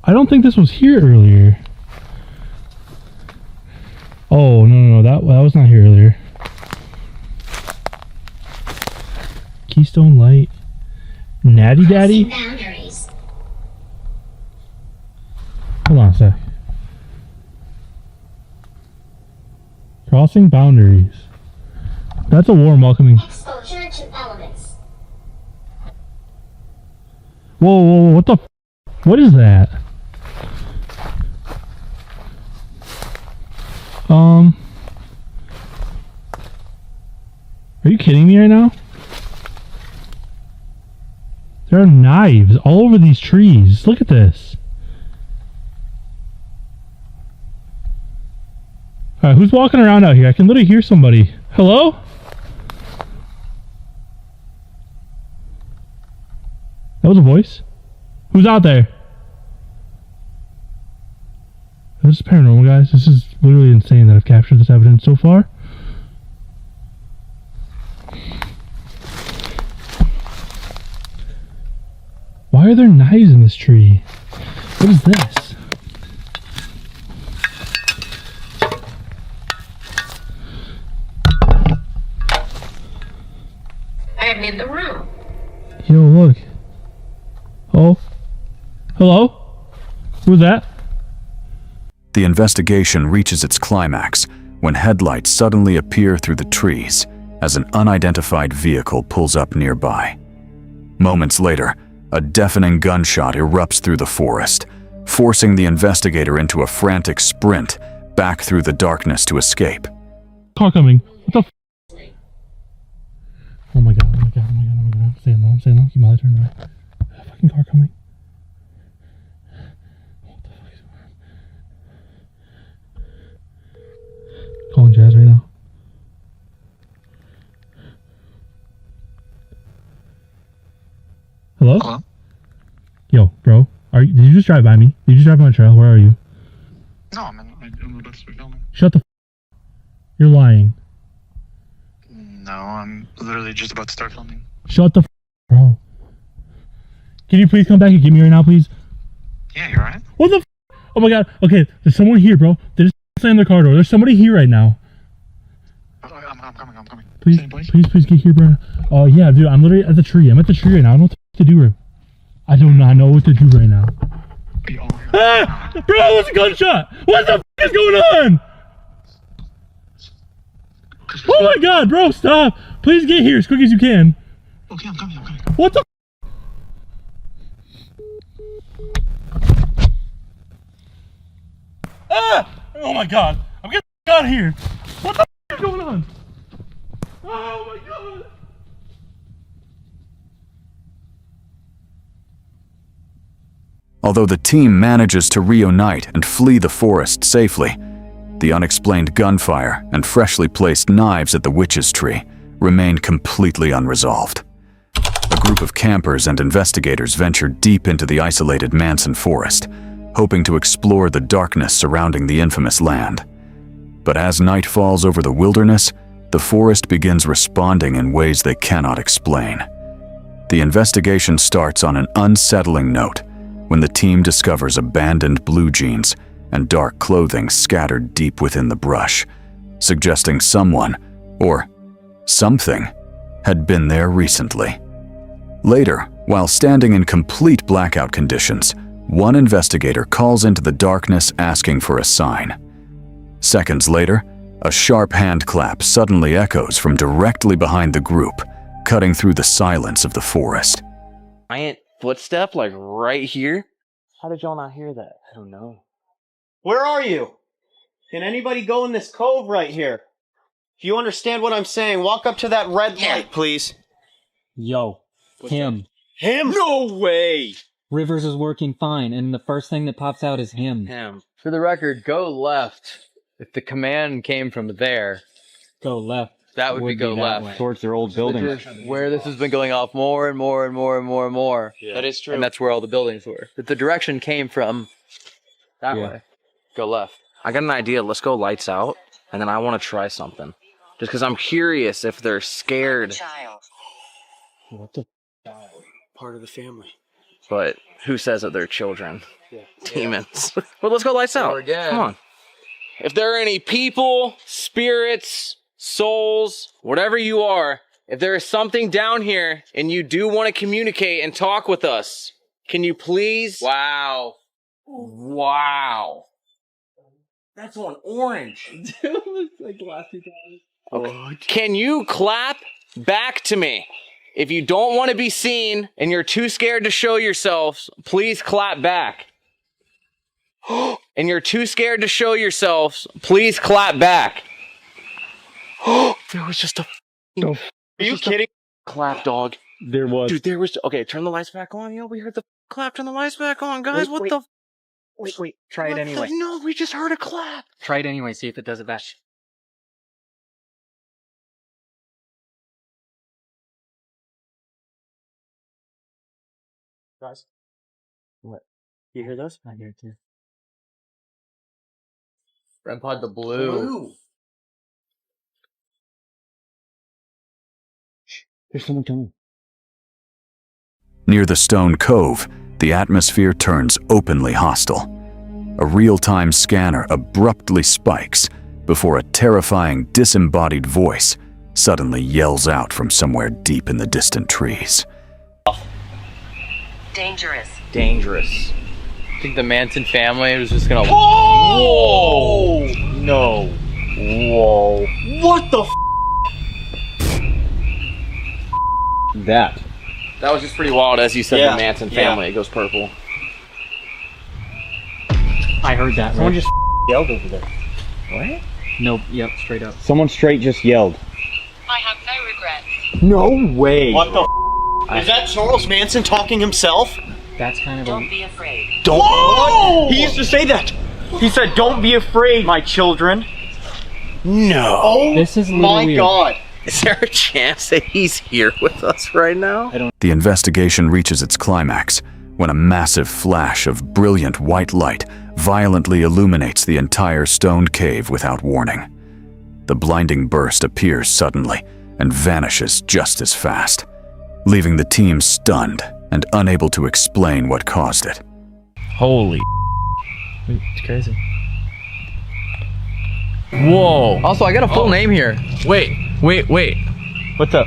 I don't think this was here earlier. Oh, no, that was not here earlier. Keystone Light. Natty Daddy? Boundaries. Hold on a sec. Crossing boundaries. That's a warm welcoming. Exposure to elements. Whoa, whoa, whoa, what the f? What is that? Are you kidding me right now? There are knives all over these trees. Look at this. Alright, who's walking around out here? I can literally hear somebody. Hello? That was a voice? Who's out there? This is paranormal, guys. This is literally insane that I've captured this evidence so far. Why are there knives in this tree? What is this? I am in the room. Yo, look. Oh. Hello? Who's that? The investigation reaches its climax when headlights suddenly appear through the trees as an unidentified vehicle pulls up nearby. Moments later, a deafening gunshot erupts through the forest, forcing the investigator into a frantic sprint back through the darkness to escape. Car coming. What the f? Oh my god, oh my god, oh my god, oh my god. I'm staying low, Keep my light turned right. Fucking car coming. What the fuck is going on? Calling Jazz right now. Hello? Hello? Yo, bro. Did you just drive by me? Did you just drive by my trail? Where are you? No, I'm about to start filming. Shut the f. You're lying. No, I'm literally just about to start filming. Shut the f, bro. Can you please come back and get me right now, please? Yeah, you're right. What the f? Oh my god. Okay, there's someone here, bro. They just slammed their car door. There's somebody here right now. I'm coming. Please get here, bro. Oh yeah, dude, I'm literally at the tree. I'm at the tree right now. I don't know what to do. I do not know what to do right now. Ah! Bro, what's a gunshot? What the f is going on? Oh my god, bro, stop. Please get here as quick as you can. Okay, I'm coming. What the f? Ah! Oh my god. I'm getting out of here. What the f is going on? Oh my god. Although the team manages to reunite and flee the forest safely, the unexplained gunfire and freshly placed knives at the witch's tree remain completely unresolved. A group group of campers and investigators ventured deep into the isolated Manson forest, hoping to explore the darkness surrounding the infamous land. But as night falls over the wilderness, the forest begins responding in ways they cannot explain. The investigation starts on an unsettling note when the team discovers abandoned blue jeans and dark clothing scattered deep within the brush, suggesting someone, or something, had been there recently. Later, while standing in complete blackout conditions, one investigator calls into the darkness asking for a sign. Seconds later, a sharp hand clap suddenly echoes from directly behind the group, cutting through the silence of the forest. Giant footstep, like right here? How did y'all not hear that? I don't know. Where are you? Can anybody go in this cove right here? If you understand what I'm saying, walk up to that red light, please. Yo, him. Him? No way! Rivers is working fine, and the first thing that pops out is him. Him. For the record, go left. If the command came from there, go left. That would be go left. Way. Towards their old building. Which is where this has been going off more and more and more and more and more. Yeah. That is true. And that's where all the buildings were. If the direction came from that way, go left. I got an idea. Let's go lights out, and then I want to try something. Just because I'm curious if they're scared. What the part of the family? But who says that they're children? Yeah. Demons. Well, let's go lights out. Come on. If there are any people, spirits, souls, whatever you are, if there is something down here and you do want to communicate and talk with us, can you please? Wow. Wow. That's on orange. Like the last 2 times. Okay. Can you clap back to me? If you don't want to be seen and you're too scared to show yourselves, please clap back. And you're too scared to show yourselves, please clap back. There was just a... Are you kidding? Clap, dog. There was. Dude, there was... Okay, turn the lights back on. Yo, we heard the clap. Turn the lights back on, guys. Wait. Wait. Try it anyway. No, we just heard a clap. Try it anyway. See if it does it back. Guys? What? You hear those? I hear it too. REM pod the blue. There's someone coming. Near the stone cove, the atmosphere turns openly hostile. A real-time scanner abruptly spikes before a terrifying disembodied voice suddenly yells out from somewhere deep in the distant trees. Dangerous. Dangerous. I think the Manson family was just gonna... Whoa! No. Whoa. What the That was just pretty wild, as you said, Yeah. the Manson family. It goes purple. I heard that. Someone right? just yelled over there. What? Nope. Yep. Straight up. Someone straight just yelled. I have no regrets. No way. What the Is that Charles Manson talking himself? That's kind of Don't be afraid. Don't. Whoa! He used to say that. He said, "Don't be afraid, my children." No. Oh, this is my weird. God. Is there a chance that he's here with us right now? The investigation reaches its climax when a massive flash of brilliant white light violently illuminates the entire stone cave without warning. The blinding burst appears suddenly and vanishes just as fast, leaving the team stunned and unable to explain what caused it. Holy it's crazy. Whoa. Also, I got a full name here. Wait. What's up?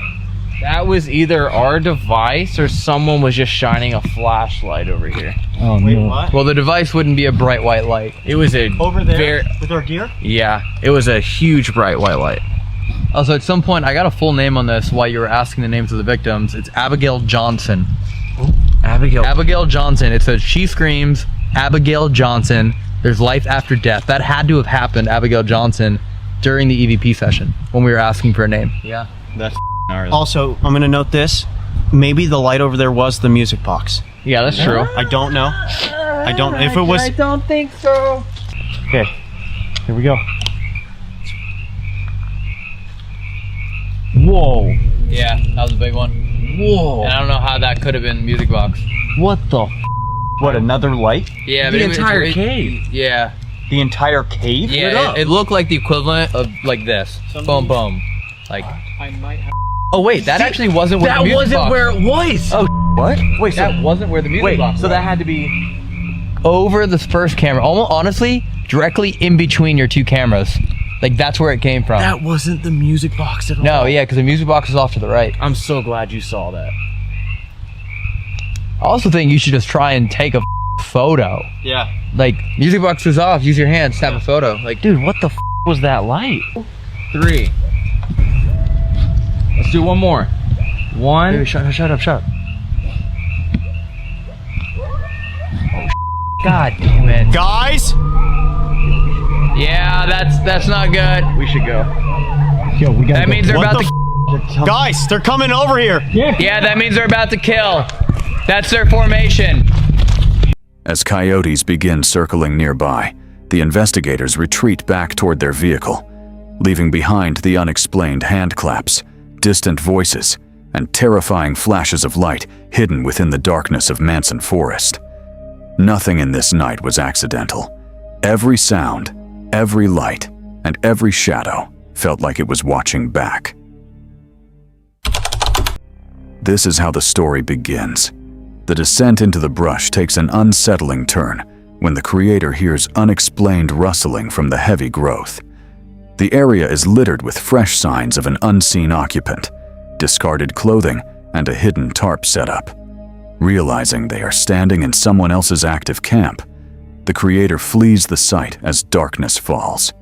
That was either our device or someone was just shining a flashlight over here. Oh, Wait, no. what? Well, the device wouldn't be a bright white light. It was a Over there with our gear? Yeah, it was a huge bright white light. Also, at some point, I got a full name on this while you were asking the names of the victims. It's Abigail Johnson. Abigail Johnson. She screams, Abigail Johnson. There's life after death. That had to have happened, Abigail Johnson, during the EVP session when we were asking for a name. Yeah. That's gnarly. Also, I'm gonna note this. Maybe the light over there was the music box. Yeah, that's true. I don't know. I don't. If it was. I don't think so. Okay. Here we go. Whoa. Yeah, that was a big one. Whoa. And I don't know how that could have been the music box. What the f? What, another light? Yeah, the but entire cave. Yeah. The entire cave? Yeah, it looked like the equivalent of like this. Boom, boom. Like. I might have. Oh wait, that actually wasn't where the music box. That wasn't where it was. Oh, what? Wait, so that wasn't where the music box. So that had to be over the first camera. Almost honestly, directly in between your two cameras. Like that's where it came from. That wasn't the music box at all. No, yeah, because the music box is off to the right. I'm so glad you saw that. I also think you should just try and take a photo. Yeah. Like, music box was off, use your hand, snap a photo. Like, dude, what the was that light? 3. Let's do one more. 1. Baby, shut up. Oh, God damn it. Guys? Yeah, that's not good. We should go. Yo, we gotta That means they're about to... Guys, they're coming over here. Yeah, that means they're about to kill. That's their formation. As coyotes begin circling nearby, the investigators retreat back toward their vehicle, leaving behind the unexplained hand claps, distant voices, and terrifying flashes of light hidden within the darkness of Manson Forest. Nothing in this night was accidental. Every sound, every light, and every shadow felt like it was watching back. This is how the story begins. The descent into the brush takes an unsettling turn when the creator hears unexplained rustling from the heavy growth. The area is littered with fresh signs of an unseen occupant, discarded clothing, and a hidden tarp setup. Realizing they are standing in someone else's active camp, the creator flees the site as darkness falls.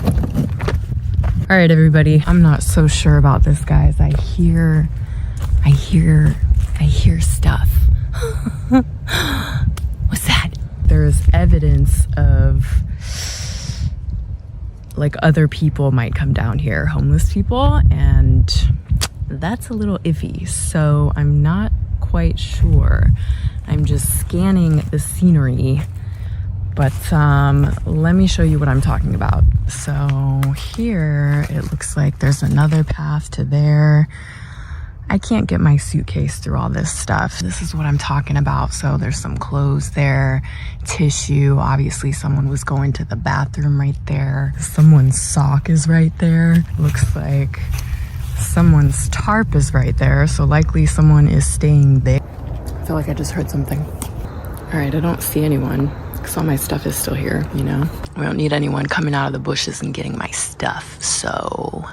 All right, everybody. I'm not so sure about this, guys. I hear stuff. What's that? There's evidence of like other people might come down here, homeless people, and that's a little iffy. So I'm not quite sure. I'm just scanning the scenery, but let me show you what I'm talking about. So here it looks like there's another path to there. I can't get my suitcase through all this stuff. This is what I'm talking about. So there's some clothes there, tissue. Obviously someone was going to the bathroom right there. Someone's sock is right there. Looks like someone's tarp is right there. So likely someone is staying there. I feel like I just heard something. All right, I don't see anyone because all my stuff is still here, you know? We don't need anyone coming out of the bushes and getting my stuff, so...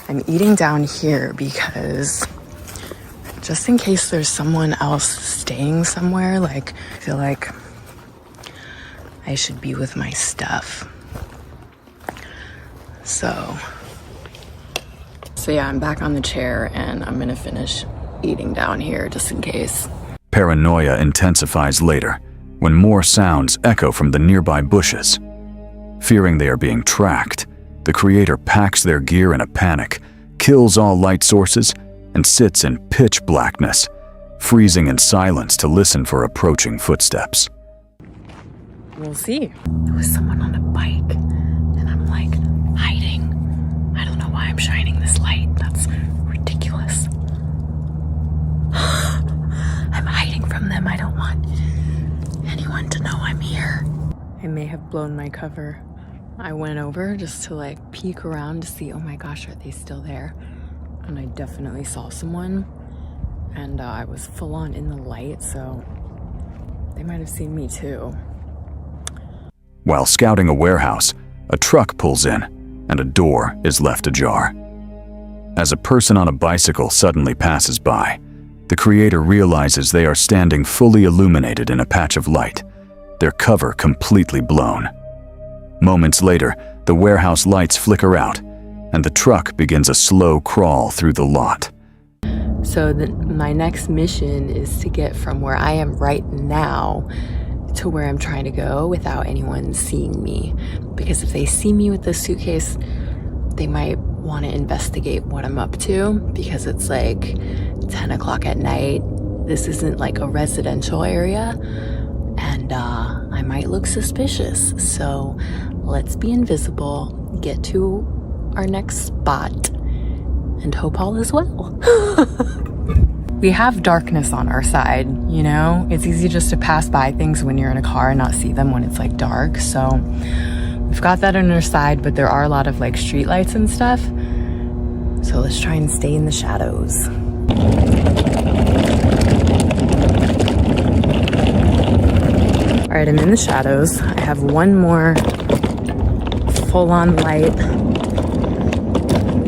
I'm eating down here because just in case there's someone else staying somewhere, like, I feel like I should be with my stuff. So yeah, I'm back on the chair and I'm gonna finish eating down here just in case. Paranoia intensifies later when more sounds echo from the nearby bushes. Fearing they are being tracked, the creator packs their gear in a panic, kills all light sources, and sits in pitch blackness, freezing in silence to listen for approaching footsteps. We'll see. There was someone on a bike, and I'm like hiding. I don't know why I'm shining this light. That's ridiculous. I'm hiding from them. I don't want anyone to know I'm here. I may have blown my cover. I went over just to like peek around to see, oh my gosh, are they still there? And I definitely saw someone, and I was full on in the light, so they might have seen me too. While scouting a warehouse, a truck pulls in and a door is left ajar. As a person on a bicycle suddenly passes by, the creator realizes they are standing fully illuminated in a patch of light, their cover completely blown. Moments later, the warehouse lights flicker out, and the truck begins a slow crawl through the lot. So my next mission is to get from where I am right now to where I'm trying to go without anyone seeing me. Because if they see me with this suitcase, they might want to investigate what I'm up to, because it's like 10 o'clock at night. This isn't like a residential area, and I might look suspicious. So let's be invisible, get to our next spot, and hope all is well. We have darkness on our side, you know? It's easy just to pass by things when you're in a car and not see them when it's like dark. So we've got that on our side, but there are a lot of like street lights and stuff. So let's try and stay in the shadows. All right, I'm in the shadows. I have one more full-on light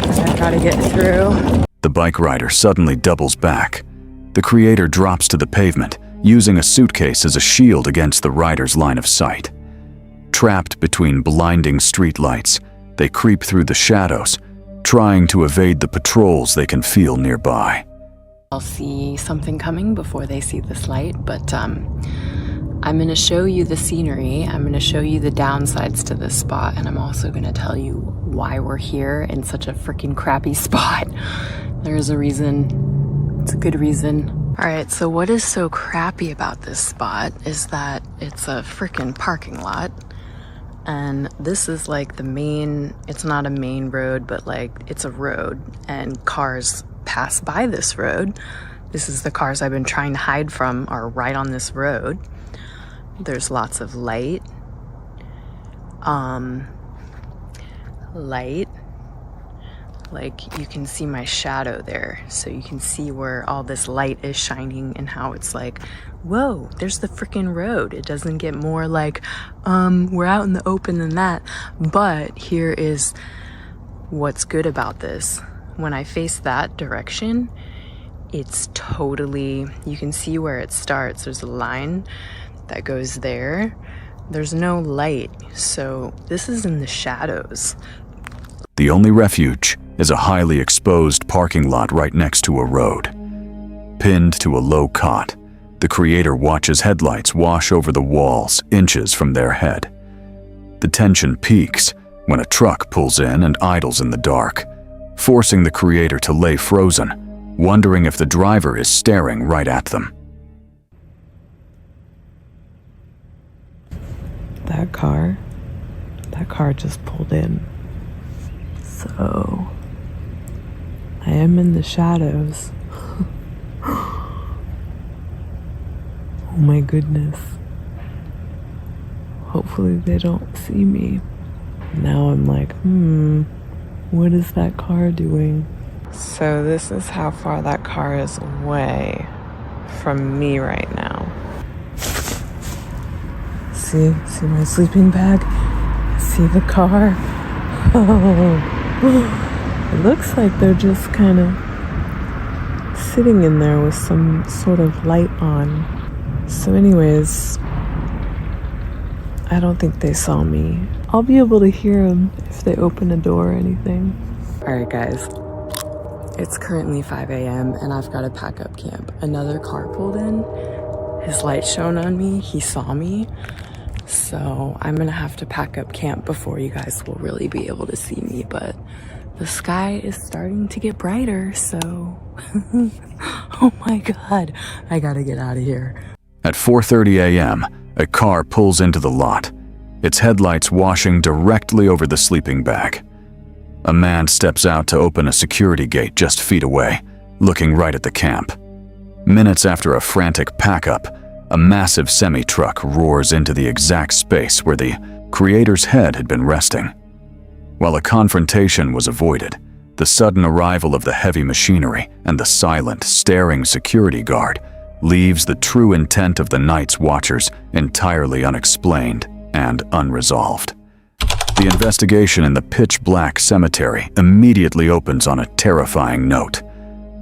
that I've got to get through. The bike rider suddenly doubles back. The creator drops to the pavement, using a suitcase as a shield against the rider's line of sight. Trapped between blinding streetlights, they creep through the shadows, trying to evade the patrols they can feel nearby. I'll see something coming before they see this light, but I'm going to show you the scenery. I'm going to show you the downsides to this spot, and I'm also going to tell you why we're here in such a freaking crappy spot. There's a reason. It's a good reason. All right, so what is so crappy about this spot is that it's a freaking parking lot, and this is like the main, it's not a main road, but like it's a road, and cars pass by this road. This is the cars I've been trying to hide from are right on this road. There's lots of light. Like you can see my shadow there, so you can see where all this light is shining and how it's like, whoa, there's the freaking road. It doesn't get more like, we're out in the open than that. But here is what's good about this. When I face that direction, it's totally, you can see where it starts. There's a line that goes there. There's no light, so this is in the shadows. The only refuge is a highly exposed parking lot right next to a road. Pinned to a low cot, the creator watches headlights wash over the walls inches from their head. The tension peaks when a truck pulls in and idles in the dark, forcing the creator to lay frozen, wondering if the driver is staring right at them. That car just pulled in. So I am in the shadows. Oh my goodness. Hopefully they don't see me. Now I'm like, what is that car doing? So this is how far that car is away from me right now. See my sleeping bag? See the car? Oh, it looks like they're just kind of sitting in there with some sort of light on. So anyways, I don't think they saw me. I'll be able to hear them if they open a door or anything. Alright guys, it's currently 5 a.m. and I've got to pack up camp. Another car pulled in, his light shone on me, he saw me. So I'm gonna have to pack up camp before you guys will really be able to see me, but the sky is starting to get brighter, so oh my god, I gotta get out of here. At 4:30 a.m., a car pulls into the lot, its headlights washing directly over the sleeping bag. A man steps out to open a security gate just feet away, looking right at the camp. Minutes after a frantic pack-up, a massive semi-truck roars into the exact space where the creator's head had been resting. While a confrontation was avoided, the sudden arrival of the heavy machinery and the silent, staring security guard leaves the true intent of the night's watchers entirely unexplained and unresolved. The investigation in the pitch-black cemetery immediately opens on a terrifying note.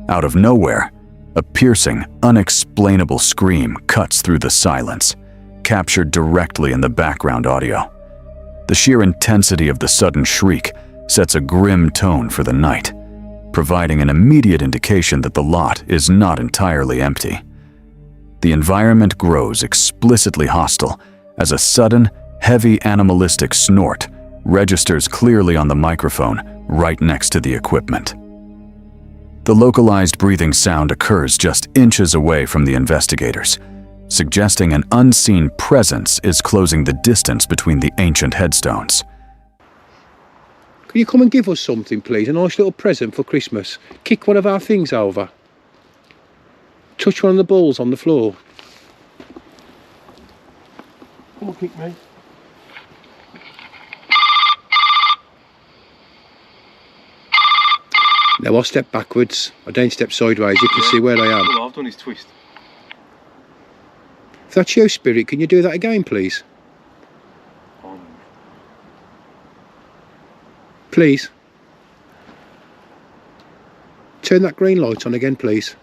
Out of nowhere, a piercing, unexplainable scream cuts through the silence, captured directly in the background audio. The sheer intensity of the sudden shriek sets a grim tone for the night, providing an immediate indication that the lot is not entirely empty. The environment grows explicitly hostile as a sudden, heavy animalistic snort registers clearly on the microphone right next to the equipment. The localized breathing sound occurs just inches away from the investigators, suggesting an unseen presence is closing the distance between the ancient headstones. Can you come and give us something, please? A nice little present for Christmas. Kick one of our things over. Touch one of the balls on the floor. Come on, kick me. Now I step backwards. I don't step sideways. You can see where I am. All I've done is twist. If that's you, Spirit, can you do that again, please? Please. Turn that green light on again, please.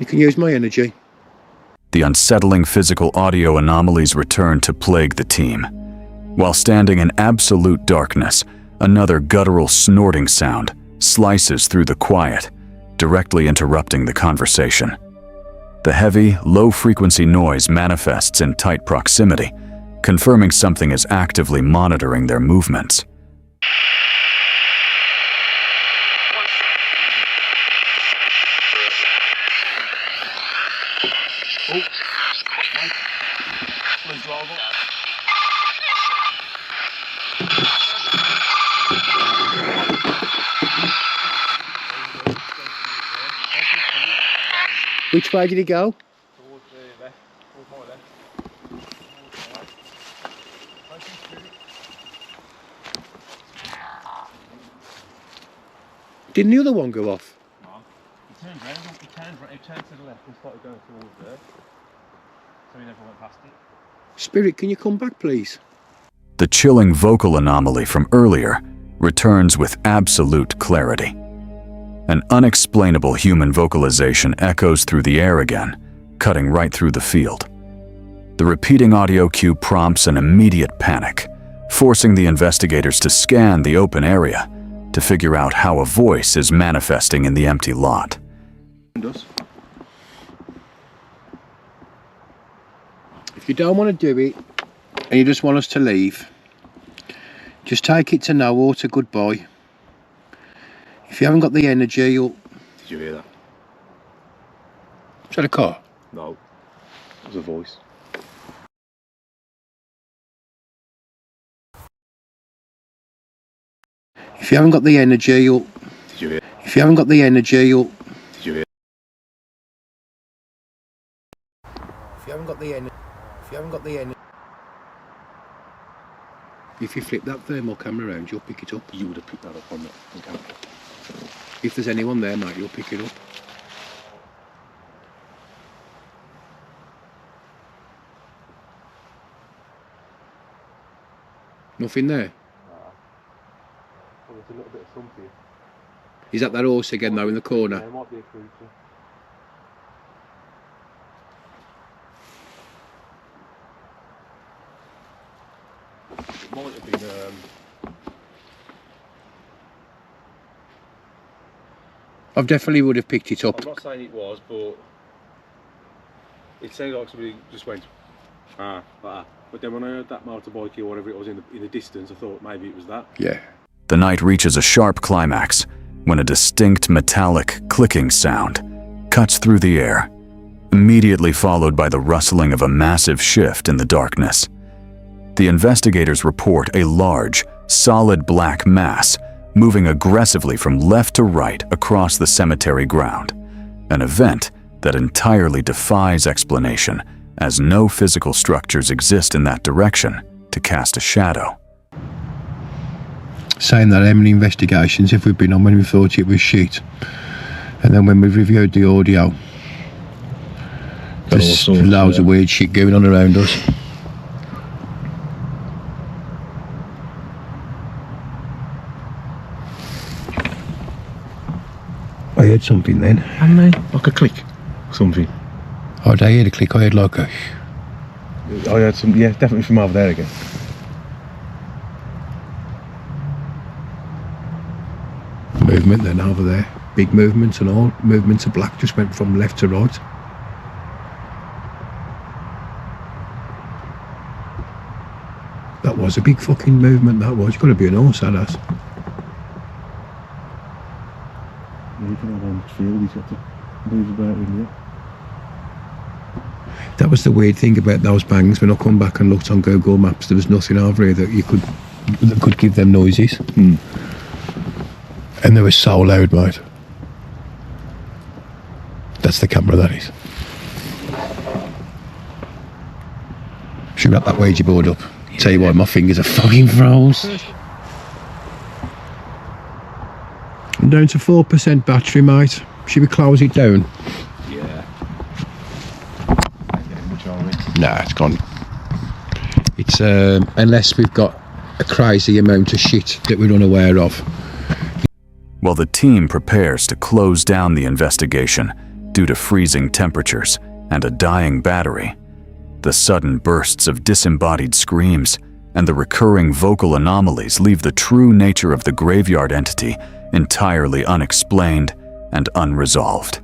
You can use my energy. The unsettling physical audio anomalies return to plague the team. While standing in absolute darkness, another guttural snorting sound slices through the quiet, directly interrupting the conversation. The heavy, low-frequency noise manifests in tight proximity, confirming something is actively monitoring their movements. Which way did he go? Didn't the other one go off? No. He turned to the left and started going towards there. So he never went past it. Spirit, can you come back, please? The chilling vocal anomaly from earlier returns with absolute clarity. An unexplainable human vocalization echoes through the air again, cutting right through the field. The repeating audio cue prompts an immediate panic, forcing the investigators to scan the open area to figure out how a voice is manifesting in the empty lot. If you don't want to do it, and you just want us to leave, just take it to no or to goodbye. If you haven't got the energy, you'll... Did you hear that? Is that a car? No. It was a voice. If you haven't got the energy, you'll... Did you hear? If you haven't got the energy, you'll... Did you hear? If you haven't got the energy... If you haven't got the energy... If you flip that thermal camera around, you'll pick it up. You would have picked that up on the camera. If there's anyone there, mate, you'll pick it up. Nothing there? Well, there's a little bit of something. Is that horse again, though, in the corner? Yeah, it might be a creature. It might have been, I definitely would have picked it up. I'm not saying it was, but it sounded like somebody just went, like that. But then when I heard that motorbike or whatever it was in the distance, I thought maybe it was that. Yeah. The night reaches a sharp climax when a distinct metallic clicking sound cuts through the air, immediately followed by the rustling of a massive shift in the darkness. The investigators report a large, solid black mass moving aggressively from left to right across the cemetery ground, an event that entirely defies explanation, as no physical structures exist in that direction to cast a shadow. Saying that, how many investigations have we been on when we thought it was shit? And then when we reviewed the audio, there's loads of weird shit going on around us. I heard something then. And like a click, something. Oh, did I hear the click? I heard like a... I heard some, yeah, definitely from over there again. Movement then over there. Big movements and all. Movements of black just went from left to right. That was a big fucking movement, that was. Got to be an horse, that has. You can have on field, he's got to move about with you. That was the weird thing about those bangs. When I come back and looked on Google Maps, there was nothing over here that you could that could give them noises. And they were so loud, mate. That's the camera, that is. Should wrap that Ouija board up. Tell you why, my fingers are fucking froze. I'm down to 4% battery, mate. Should we close it down? Yeah. Nah, it's gone. It's unless we've got a crazy amount of shit that we're unaware of. While the team prepares to close down the investigation due to freezing temperatures and a dying battery, the sudden bursts of disembodied screams and the recurring vocal anomalies leave the true nature of the graveyard entity entirely unexplained and unresolved.